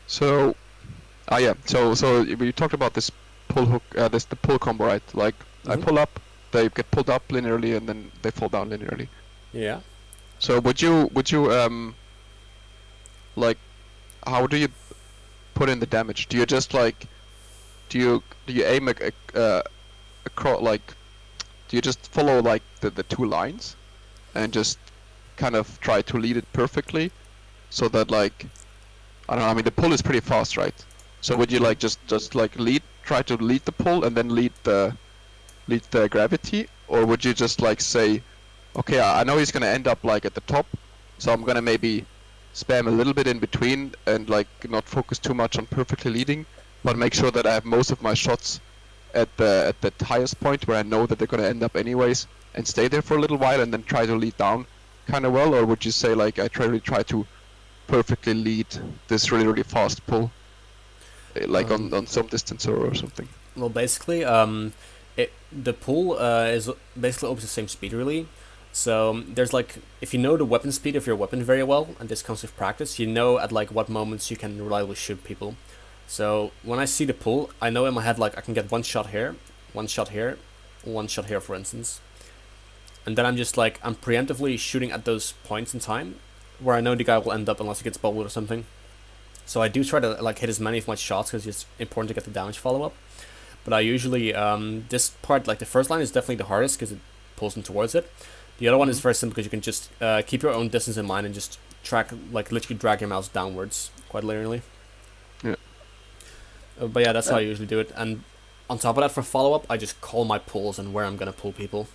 So, yeah. So we talked about this pull hook, the pull combo, right? Like I pull up, they get pulled up linearly, and then they fall down linearly. Yeah. So would you like, how do you put in the damage? Do you just like, do you aim across, like, do you just follow like the two lines, and just kind of try to lead it perfectly, so that like, I don't know, I mean the pull is pretty fast, right? So would you like just like try to lead the pull and then lead the gravity, or would you just like say, okay, I know he's gonna end up like at the top, so I'm gonna maybe spam a little bit in between and like not focus too much on perfectly leading, but make sure that I have most of my shots at the highest point where I know that they're gonna end up anyways, and stay there for a little while and then try to lead down kind of well? Or would you say like I try to perfectly lead this really fast pull, like on some distance or something? Well, basically, the pull is basically always the same speed, really. So there's like, if you know the weapon speed of your weapon very well, and this comes with practice, you know at like what moments you can reliably shoot people. So when I see the pull, I know in my head like I can get one shot here, one shot here, one shot here, for instance. And then I'm just like, I'm preemptively shooting at those points in time where I know the guy will end up unless he gets bubbled or something. So I do try to like hit as many of my shots because it's important to get the damage follow up. But I usually, this part, like the first line is definitely the hardest because it pulls them towards it. The other one is very simple because you can just keep your own distance in mind and just track, like literally drag your mouse downwards quite linearly. Yeah. But yeah, that's how I usually do it. And on top of that, for follow up, I just call my pulls and where I'm gonna pull people.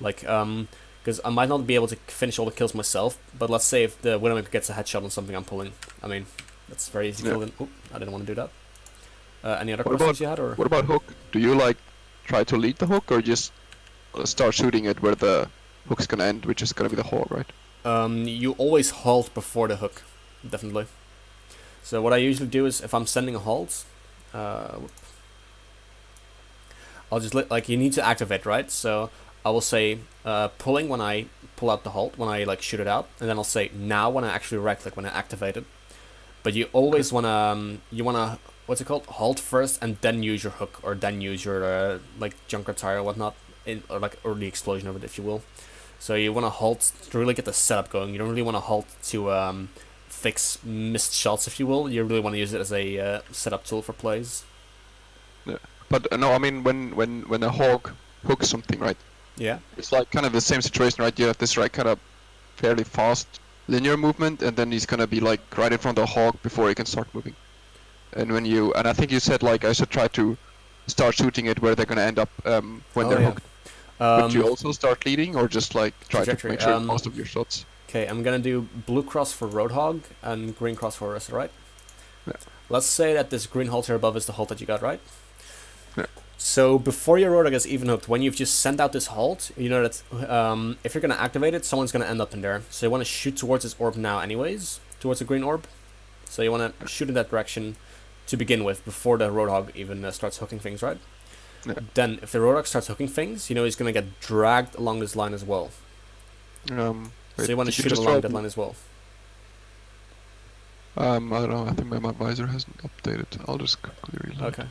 Like, because I might not be able to finish all the kills myself, but let's say if the Widowmaker gets a headshot on something I'm pulling, I mean, that's very easy to kill them. Oop, I didn't want to do that. Any other questions you had, or? What about hook? Do you like try to lead the hook, or just start shooting it where the hook's gonna end, which is gonna be the halt, right? You always halt before the hook, definitely. So what I usually do is, if I'm sending a halt, I'll just like, you need to activate, right? So I will say pulling when I pull out the halt, when I like shoot it out, and then I'll say now when I actually right click, when I activate it. But you always wanna what's it called, halt first and then use your hook, or then use your like junker tire or whatnot, or like early explosion of it, if you will. So you want to halt to really get the setup going. You don't really want to halt to fix missed shots, if you will. You really want to use it as a setup tool for plays. Yeah. But no, I mean when a hawk hooks something, right? Yeah. It's like kind of the same situation, right? You have this right kind of fairly fast linear movement, and then he's gonna be like right in front of the hawk before he can start moving. And I think you said like I should try to start shooting it where they're gonna end up when they're hooked. Would you also start leading, or just like try to make sure most of your shots? Okay, I'm gonna do blue cross for Roadhog and green cross for Orisa, right? Yeah. Let's say that this green halt here above is the halt that you got, right? Yeah. So before your Roadhog is even hooked, when you've just sent out this halt, you know that if you're gonna activate it, someone's gonna end up in there. So you want to shoot towards this orb now, anyways, towards the green orb. So you want to shoot in that direction to begin with, before the Roadhog even starts hooking things, right? Yeah. Then, if the Roadhog starts hooking things, you know he's gonna get dragged along this line as well. So you want to shoot along that line as well. I don't know. I think my visor hasn't updated. I'll just quickly reload. Okay.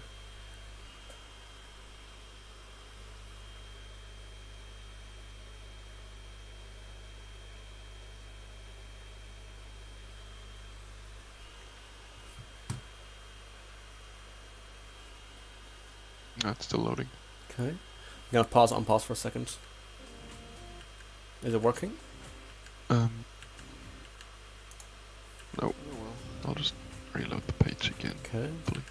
No, it's still loading. Okay. I'm gonna pause on pause for a second. Is it working? No. Oh, well. I'll just reload the page again. Okay. Please.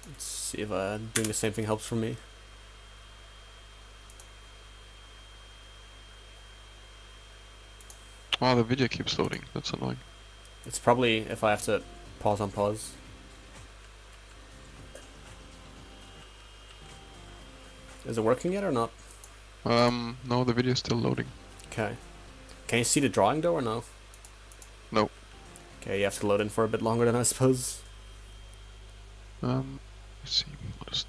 Let's see if doing the same thing helps for me. Oh, the video keeps loading. That's annoying. It's probably if I have to pause on pause. Is it working yet or not? No, the video is still loading. Okay. Can you see the drawing though or no? No. Okay, you have to load in for a bit longer then I suppose. Let's see. What is...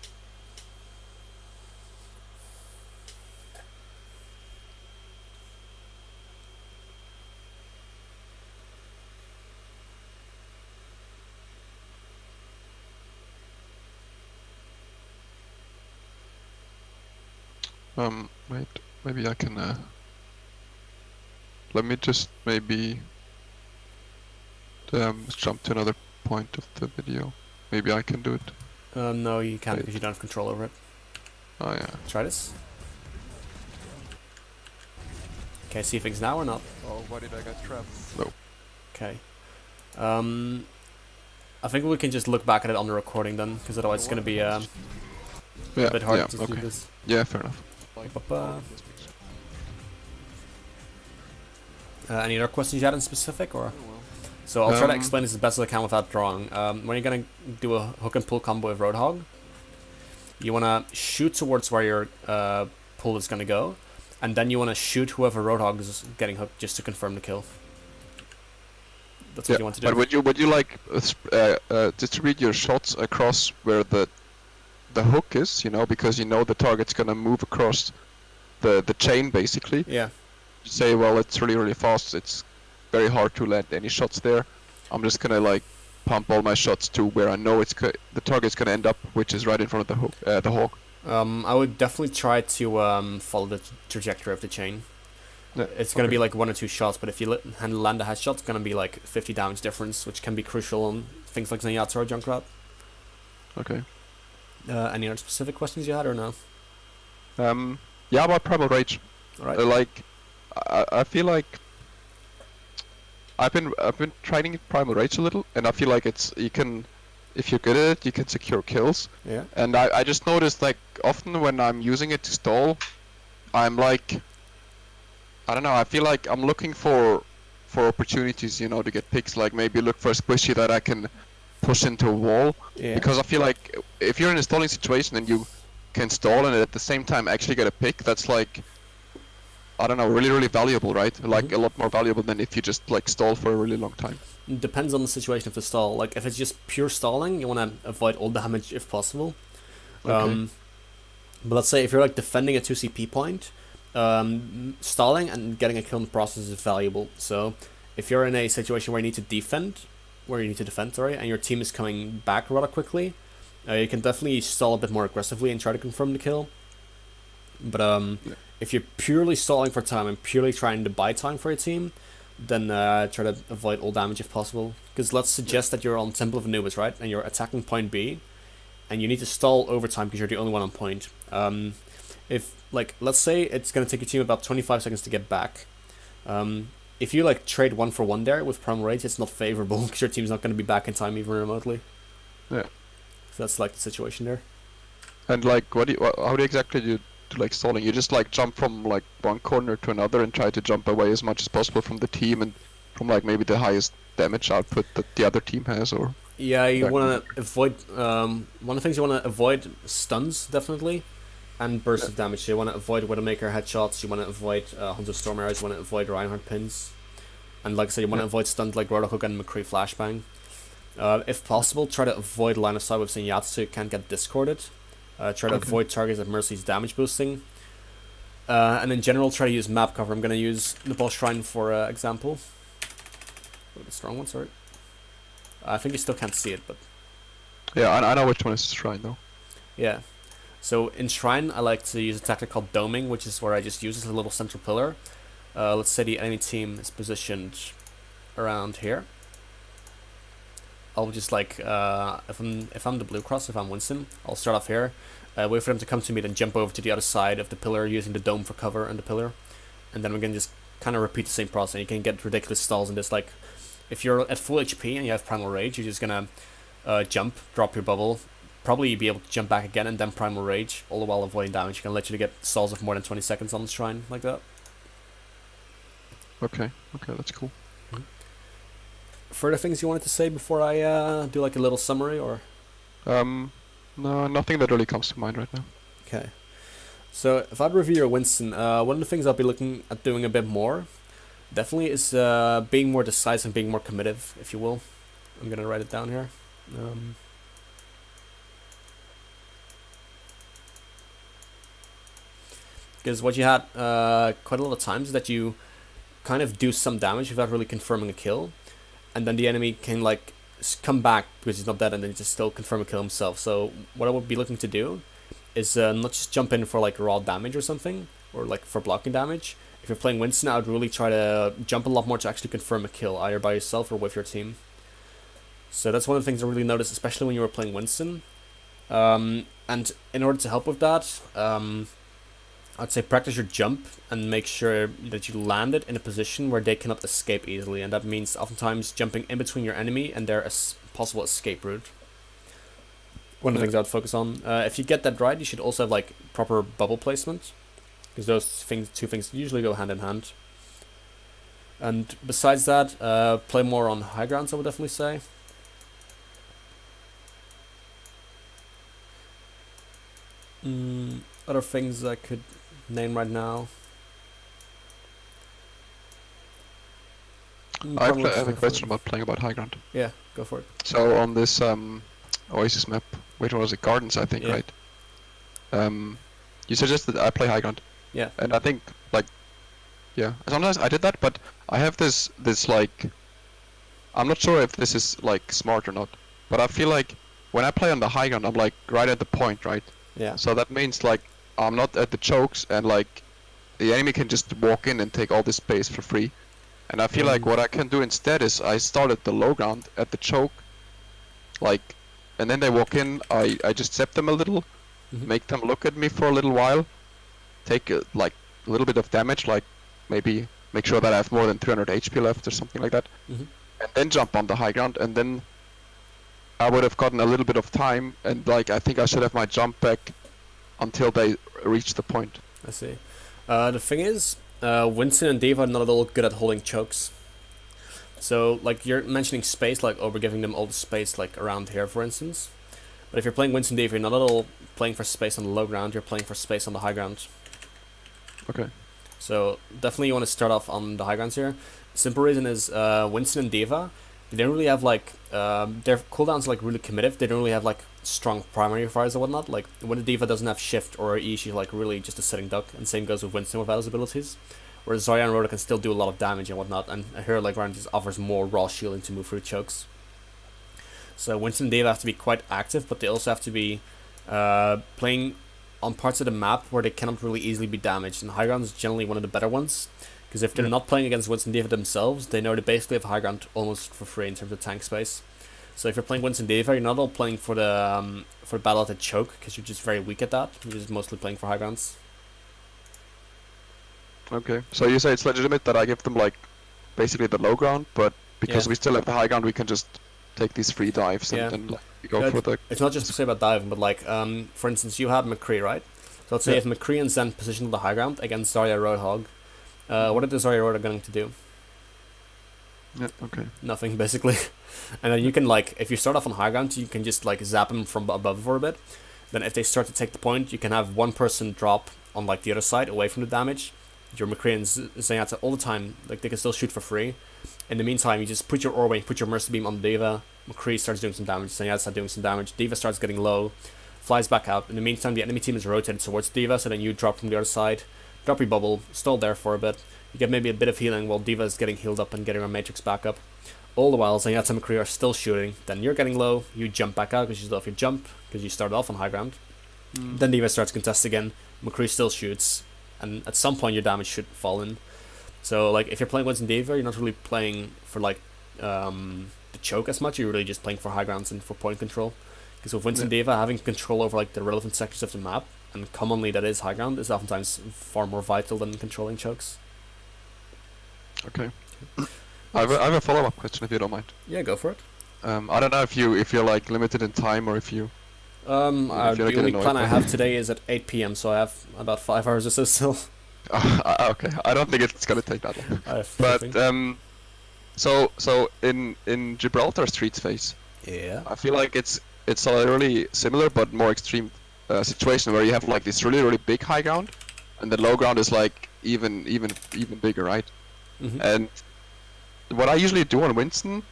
Wait, maybe I can, let me just maybe, jump to another point of the video. Maybe I can do it. No, you can't because you don't have control over it. Oh yeah. Try this. Can I see things now or not? Oh, why did I get trapped? No. Okay. I think we can just look back at it on the recording then, because otherwise it's gonna be a bit hard to do this. Yeah, fair enough. Any other questions you had in specific, or? So I'll try to explain this as best as I can without drawing. When you're gonna do a hook and pull combo with Roadhog, you wanna shoot towards where your pull is gonna go, and then you wanna shoot whoever Roadhog is getting hooked just to confirm the kill. That's what you want to do. But would you like distribute your shots across where the hook is, you know, because you know the target's gonna move across the chain basically. Yeah. You say, well, it's really fast. It's very hard to land any shots there. I'm just gonna like pump all my shots to where I know the target's gonna end up, which is right in front of the hook. The hawk. I would definitely try to follow the trajectory of the chain. Yeah, it's gonna be like 1 or 2 shots, but if you land a headshot, it's gonna be like 50 damage difference, which can be crucial on things like Zenyatta or Junkrat. Okay. Any other specific questions you had or no? Yeah, about Primal Rage. Alright. Like, I feel like I've been trying Primal Rage a little, and I feel like if you're good at it, you can secure kills. Yeah. And I just noticed, like, often when I'm using it to stall, I'm like, I don't know, I feel like I'm looking for opportunities, you know, to get picks, like maybe look for a squishy that I can push into a wall. Yeah. Because I feel like if you're in a stalling situation and you can stall and at the same time actually get a pick, that's like, I don't know, really valuable, right? Like a lot more valuable than if you just like stall for a really long time. It depends on the situation of the stall. Like if it's just pure stalling, you want to avoid all damage if possible. Okay. But let's say if you're like defending a 2 CP point, stalling and getting a kill in the process is valuable. So if you're in a situation where you need to defend, and your team is coming back rather quickly, you can definitely stall a bit more aggressively and try to confirm the kill. But if you're purely stalling for time and purely trying to buy time for your team, then try to avoid all damage if possible. Because let's suggest that you're on Temple of Anubis, right, and you're attacking point B, and you need to stall over time because you're the only one on point. If like let's say it's gonna take your team about 25 seconds to get back. If you like trade 1 for 1 there with Primal Rage, it's not favorable because your team's not going to be back in time even remotely. Yeah. So that's like the situation there. And like, how do you exactly do like stalling? You just like jump from like one corner to another and try to jump away as much as possible from the team and from like maybe the highest damage output that the other team has, or? Yeah, you want to avoid. One of the things you want to avoid stuns definitely, and bursts of damage. So you want to avoid Widowmaker headshots. You want to avoid Hunter Storm arrows. You want to avoid Reinhardt pins, and like I said, you want to avoid stuns like Roadhog and McCree flashbang. If possible, try to avoid line of sight with Zenyatta so you can't get discorded. Try to avoid targets that Mercy's damage boosting. And in general, try to use map cover. I'm going to use Nepal Shrine for example. Oh, the strong one, sorry. I think you still can't see it, but... Yeah, I know which one is Shrine though. Yeah. So in Shrine, I like to use a tactic called doming, which is where I just use a little central pillar. Let's say the enemy team is positioned around here. I'll just like, if I'm the Blue Cross, if I'm Winston, I'll start off here, wait for them to come to me, then jump over to the other side of the pillar using the dome for cover and the pillar. And then we can just kind of repeat the same process. You can get ridiculous stalls in this, like, if you're at full HP and you have Primal Rage, you're just gonna jump, drop your bubble, probably be able to jump back again and then Primal Rage, all the while avoiding damage. You can let you get stalls of more than 20 seconds on the Shrine, like that. Okay, that's cool. Further things you wanted to say before I do like a little summary, or? No, nothing that really comes to mind right now. Okay. So if I'd review your Winston, one of the things I'll be looking at doing a bit more, definitely is being more decisive, being more committive, if you will. I'm gonna write it down here. Because what you had quite a lot of times is that you kind of do some damage without really confirming a kill, and then the enemy can like come back because he's not dead, and then just still confirm a kill himself. So what I would be looking to do is not just jump in for like raw damage or something, or like for blocking damage. If you're playing Winston, I would really try to jump a lot more to actually confirm a kill, either by yourself or with your team. So that's one of the things I really noticed, especially when you were playing Winston. And in order to help with that, I'd say practice your jump and make sure that you land it in a position where they cannot escape easily, and that means oftentimes jumping in between your enemy and their possible escape route. One of the things I would focus on. If you get that right, you should also have like proper bubble placement, because those two things usually go hand in hand. And besides that, play more on high grounds, I would definitely say. Other things I could name right now. I have a question about playing about high ground. Yeah, go for it. So on this Oasis map, which was it, Gardens, I think, Yeah. right? You suggested I play high ground. Yeah. And I think like, yeah, sometimes I did that, but I have this like, I'm not sure if this is like smart or not, but I feel like when I play on the high ground, I'm like right at the point, right? Yeah. So that means like I'm not at the chokes, and like the enemy can just walk in and take all this space for free. And I feel like what I can do instead is I start at the low ground at the choke, like, and then they walk in, I just zap them a little, make them look at me for a little while, take like a little bit of damage, like maybe make sure that I have more than 300 HP left or something like that, and then jump on the high ground, and then I would have gotten a little bit of time, and like I think I should have my jump back until they reach the point. I see. The thing is, Winston and Diva are not at all good at holding chokes. So, like, you're mentioning space, like over giving them all the space, like around here, for instance. But if you're playing Winston Diva, you're not at all playing for space on the low ground, you're playing for space on the high ground. Okay. So, definitely you want to start off on the high grounds here. Simple reason is, Winston and Diva, they don't really have, like, their cooldowns are, like, really committed. They don't really have, like, strong primary fires or whatnot. Like, when the Diva doesn't have shift or E, she's, like, really just a sitting duck. And same goes with Winston without his abilities. Whereas Zarya and Rhoda can still do a lot of damage and whatnot, and her like round just offers more raw shielding to move through chokes. So Winston and Diva have to be quite active, but they also have to be playing on parts of the map where they cannot really easily be damaged, and high ground is generally one of the better ones, because if they're not playing against Winston and Diva themselves, they know they basically have high ground almost for free in terms of tank space. So if you're playing Winston and Diva, you're not all playing for the battle at the choke, because you're just very weak at that. You're just mostly playing for high grounds. Okay, so you say it's legitimate that I give them like basically the low ground, but because we still have the high ground, we can just take these free dives and then like go for the... It's not just to say about diving, but like, for instance, you have McCree, right? So let's say if McCree and Zen position the high ground against Zarya Roadhog, what are the Zarya Road going to do? Yeah, okay. Nothing, basically. And then you can, like, if you start off on high ground, you can just, like, zap them from above for a bit. Then if they start to take the point, you can have one person drop on, like, the other side, away from the damage. Your McCree and Zenyatta all the time, like, they can still shoot for free. In the meantime, you just put your Orway, put your Mercy Beam on the Diva, McCree starts doing some damage, Zenyatta starts doing some damage, Diva starts getting low, flies back out. In the meantime, the enemy team is rotated towards Diva, so then you drop from the other side, drop your bubble, stall there for a bit. You get maybe a bit of healing while Diva is getting healed up and getting her Matrix back up. All the while, Zenyatta and McCree are still shooting. Then you're getting low, you jump back out because you still have your jump, because you started off on high ground. Then Diva starts to contest again, McCree still shoots, and at some point your damage should fall in. So, like, if you're playing Winston Diva, you're not really playing for, like, the choke as much, you're really just playing for high grounds and for point control. Because with Winston Diva, having control over, like, the relevant sectors of the map, and commonly that is high ground, is oftentimes far more vital than controlling chokes. Okay. I have a follow-up question, if you don't mind. Yeah, go for it. I don't know if you're like limited in time, or if you... the only plan I have today is at 8 PM, so I have about 5 hours or so still. Okay, I don't think it's gonna take that long. But so in Gibraltar Streets phase, yeah, I feel like it's a really similar but more extreme situation where you have like this really big high ground, and the low ground is like even bigger, right? And what I usually do on Winston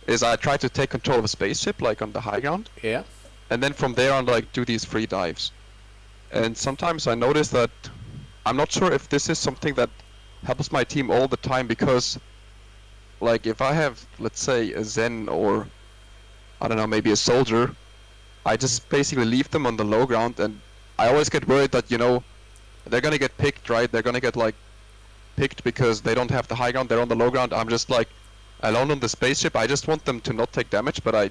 is I try to take control of a spaceship like on the high ground. Yeah. And then from there on like do these free dives. And sometimes I notice that I'm not sure if this is something that helps my team all the time, because like if I have, let's say, a Zen or I don't know, maybe a soldier, I just basically leave them on the low ground, and I always get worried that, you know, they're gonna get picked, right? They're gonna get like picked because they don't have the high ground, they're on the low ground. I'm just like alone on the spaceship. I just want them to not take damage, but I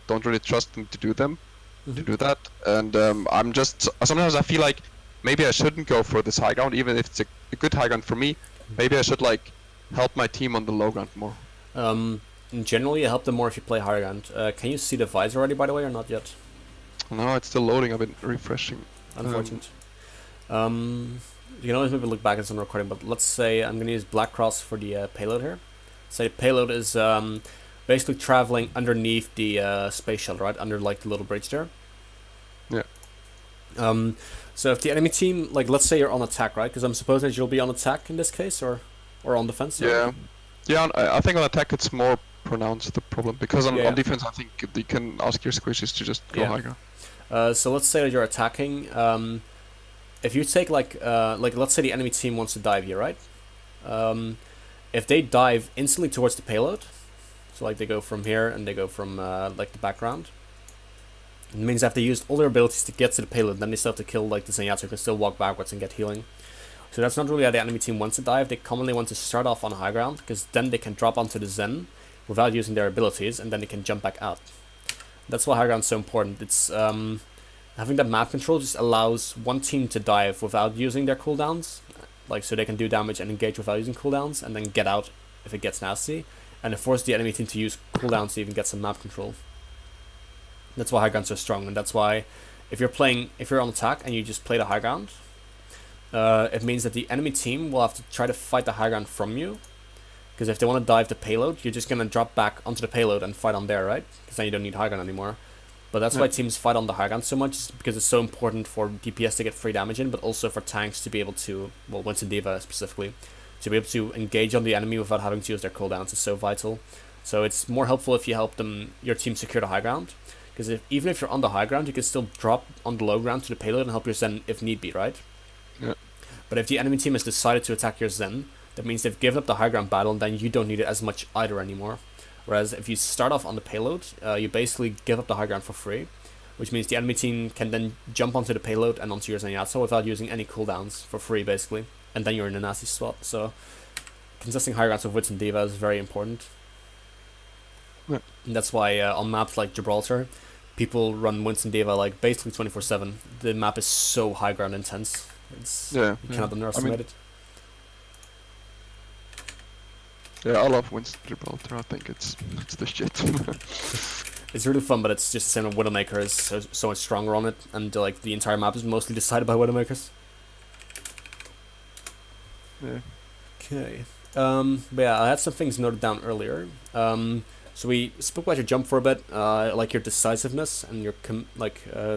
don't really trust them to do that. And I'm just sometimes I feel like maybe I shouldn't go for this high ground, even if it's a good high ground for me. Maybe I should like help my team on the low ground more. In general, you help them more if you play high ground. Can you see the visor already, by the way, or not yet? No, it's still loading. I've been refreshing. Unfortunate. You can always maybe look back at some recording, but let's say I'm going to use Black Cross for the payload here. Say the payload is basically traveling underneath the space shuttle, right? Under like the little bridge there. Yeah. So if the enemy team, like let's say you're on attack, right? Because I'm supposing that you'll be on attack in this case, or on defense. Yeah. Yeah, I think on attack it's more pronounced, the problem, because on defense I think you can ask your squishes to just go higher. So let's say that you're attacking. If you take like let's say the enemy team wants to dive here, right? If they dive instantly towards the payload, so like they go from here and they go from like the background, it means that they used all their abilities to get to the payload, then they still have to kill like the Zenyatta, who can still walk backwards and get healing. So that's not really how the enemy team wants to dive. They commonly want to start off on high ground, because then they can drop onto the Zen without using their abilities, and then they can jump back out. That's why high ground is so important. It's having that map control just allows one team to dive without using their cooldowns, like so they can do damage and engage without using cooldowns, and then get out if it gets nasty, and it forces the enemy team to use cooldowns to even get some map control. That's why high ground's so strong, and that's why if you're on attack and you just play the high ground, it means that the enemy team will have to try to fight the high ground from you, because if they want to dive the payload, you're just going to drop back onto the payload and fight on there, right? Because then you don't need high ground anymore. But that's why teams fight on the high ground so much, because it's so important for DPS to get free damage in, but also for tanks to be able to, well, Winston D.Va specifically, to be able to engage on the enemy without having to use their cooldowns is so vital. So it's more helpful if you help your team secure the high ground, because even if you're on the high ground, you can still drop on the low ground to the payload and help your Zen if need be, right? Yeah. But if the enemy team has decided to attack your Zen, that means they've given up the high ground battle, and then you don't need it as much either anymore. Whereas if you start off on the payload, you basically give up the high ground for free, which means the enemy team can then jump onto the payload and onto your Zenyatta without using any cooldowns for free, basically. And then you're in a nasty spot. So contesting high grounds with Winston D.Va is very important. Yeah. And that's why on maps like Gibraltar, people run Winston D.Va like basically 24/7. The map is so high ground intense. You cannot underestimate it. Yeah, I love Winston Gibraltar. I think it's the shit. It's really fun, but it's just the same with Widowmaker is so much stronger on it, and like the entire map is mostly decided by Widowmakers. Yeah. Okay. But yeah, I had some things noted down earlier. So we spoke about your jump for a bit, like your decisiveness and your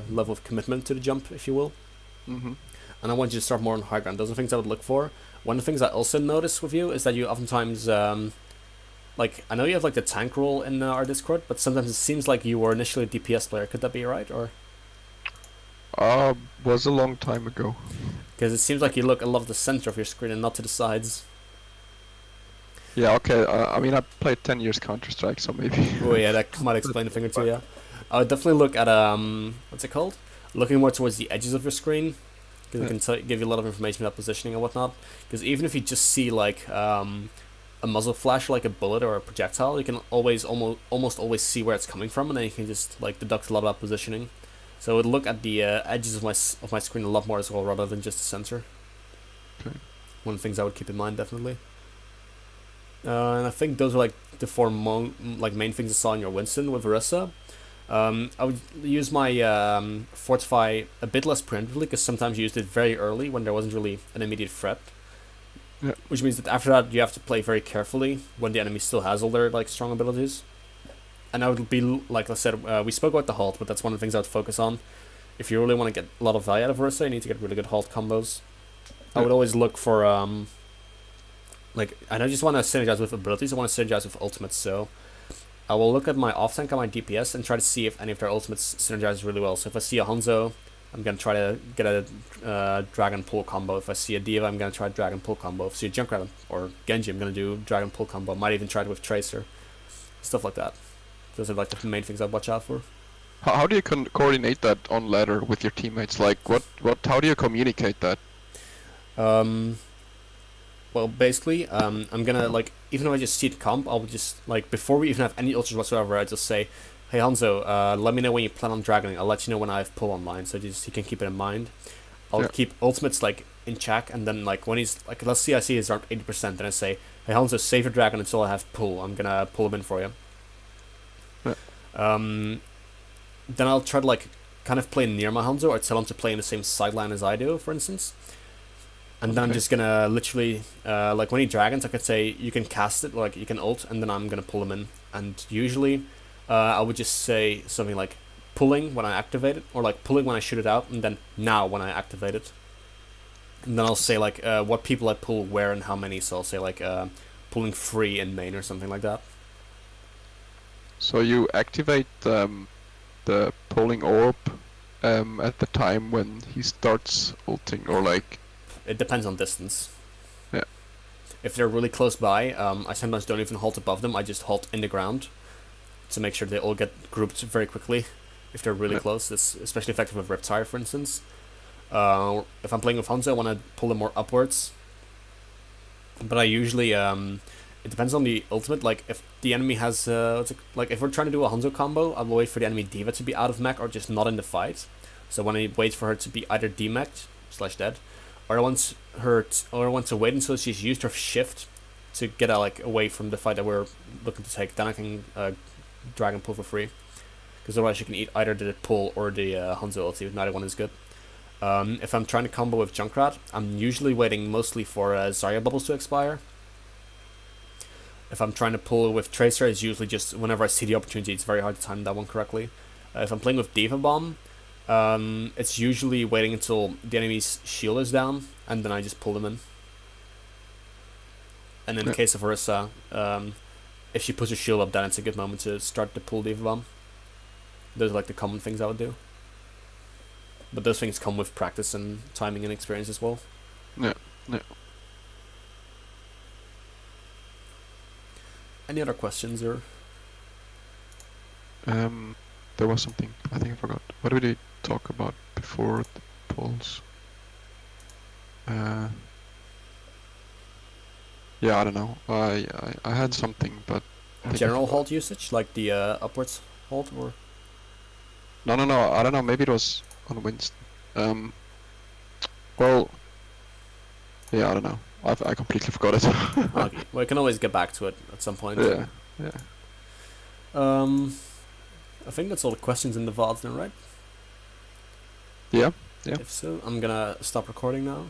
level of commitment to the jump, if you will. Mm-hmm. And I want you to start more on high ground. Those are things I would look for. One of the things I also notice with you is that you oftentimes, like, I know you have like the tank role in our Discord, but sometimes it seems like you were initially a DPS player. Could that be right, or? Was a long time ago. Because it seems like you look a lot at the center of your screen and not to the sides. Yeah, okay. I mean, I played 10 years Counter-Strike, so maybe. Oh yeah, that might explain a thing or two. Yeah, I would definitely look at what's it called? Looking more towards the edges of your screen, because it can give you a lot of information about positioning and whatnot. Because even if you just see like a muzzle flash, like a bullet or a projectile, you can almost always see where it's coming from, and then you can just like deduct a lot about positioning. So I would look at the edges of my screen a lot more as well, rather than just the center. Okay. One of the things I would keep in mind, definitely. And I think those are like the four main things I saw in your Winston with Orisa. I would use my Fortify a bit less preemptively, because sometimes you used it very early when there wasn't really an immediate threat. Yeah. Which means that after that you have to play very carefully when the enemy still has all their like strong abilities. And I would be like I said, we spoke about the halt, but that's one of the things I would focus on. If you really want to get a lot of value out of Orisa, you need to get really good halt combos. I would always look for like, and I just want to synergize with abilities. I want to synergize with ultimates, so I will look at my off tank and my DPS and try to see if any of their ultimates synergize really well. So if I see a Hanzo, I'm gonna try to get a dragon pull combo. If I see a Diva, I'm gonna try a dragon pull combo. If I see a Junkrat or Genji, I'm gonna do dragon pull combo. Might even try it with Tracer, stuff like that. Those are like the main things I'd watch out for. How do you coordinate that on ladder with your teammates? Like, how do you communicate that? Well, basically, I'm gonna, like, even if I just see the comp, I'll just, like, before we even have any ultras whatsoever, I just say, hey Hanzo, let me know when you plan on dragoning. I'll let you know when I have pull online, so just you can keep it in mind. I'll keep ultimates, like, in check, and then, like, when he's, like, let's see I see he's around 80%, then I say, hey Hanzo, save your dragon until I have pull. I'm gonna pull him in for you. Then I'll try to, like, kind of play near my Hanzo, or tell him to play in the same sideline as I do, for instance. And then I'm just gonna literally, like when he dragons, I could say you can cast it, like you can ult, and then I'm gonna pull him in. And usually, I would just say something like pulling when I activate it, or like pulling when I shoot it out, and then now when I activate it. And then I'll say like what people I pull, where, and how many. So I'll say like pulling free in main or something like that. So you activate the pulling orb at the time when he starts ulting, or like. It depends on distance. Yeah. If they're really close by, I sometimes don't even halt above them. I just halt in the ground to make sure they all get grouped very quickly. If they're really close, it's especially effective with Reptire, for instance. If I'm playing with Hanzo, I want to pull them more upwards. But I usually, it depends on the ultimate. Like if the enemy has, like if we're trying to do a Hanzo combo, I will wait for the enemy Diva to be out of mech or just not in the fight. So when I wait for her to be either demeched / dead. Or I want to wait until she's used her shift to get like away from the fight that we're looking to take. Then I can dragon pull for free, because otherwise you can eat either the pull or the Hanzo ulti. Neither one is good. If I'm trying to combo with Junkrat, I'm usually waiting mostly for Zarya bubbles to expire. If I'm trying to pull with Tracer, it's usually just whenever I see the opportunity. It's very hard to time that one correctly. If I'm playing with Diva Bomb, it's usually waiting until the enemy's shield is down, and then I just pull them in. And in the case of Orisa, if she puts her shield up, then it's a good moment to start the pull Diva Bomb. Those are like the common things I would do. But those things come with practice and timing and experience as well. Yeah. Any other questions or? There was something, I think I forgot. What did we talk about before the polls? Yeah, I don't know. I had something, but general halt usage, like the upwards halt, or? No. I don't know. Maybe it was on Winston. Well, yeah, I don't know. I completely forgot it. Okay. Well, we can always get back to it at some point. Yeah. I think that's all the questions in the VODs now, right? Yeah. If so, I'm gonna stop recording now.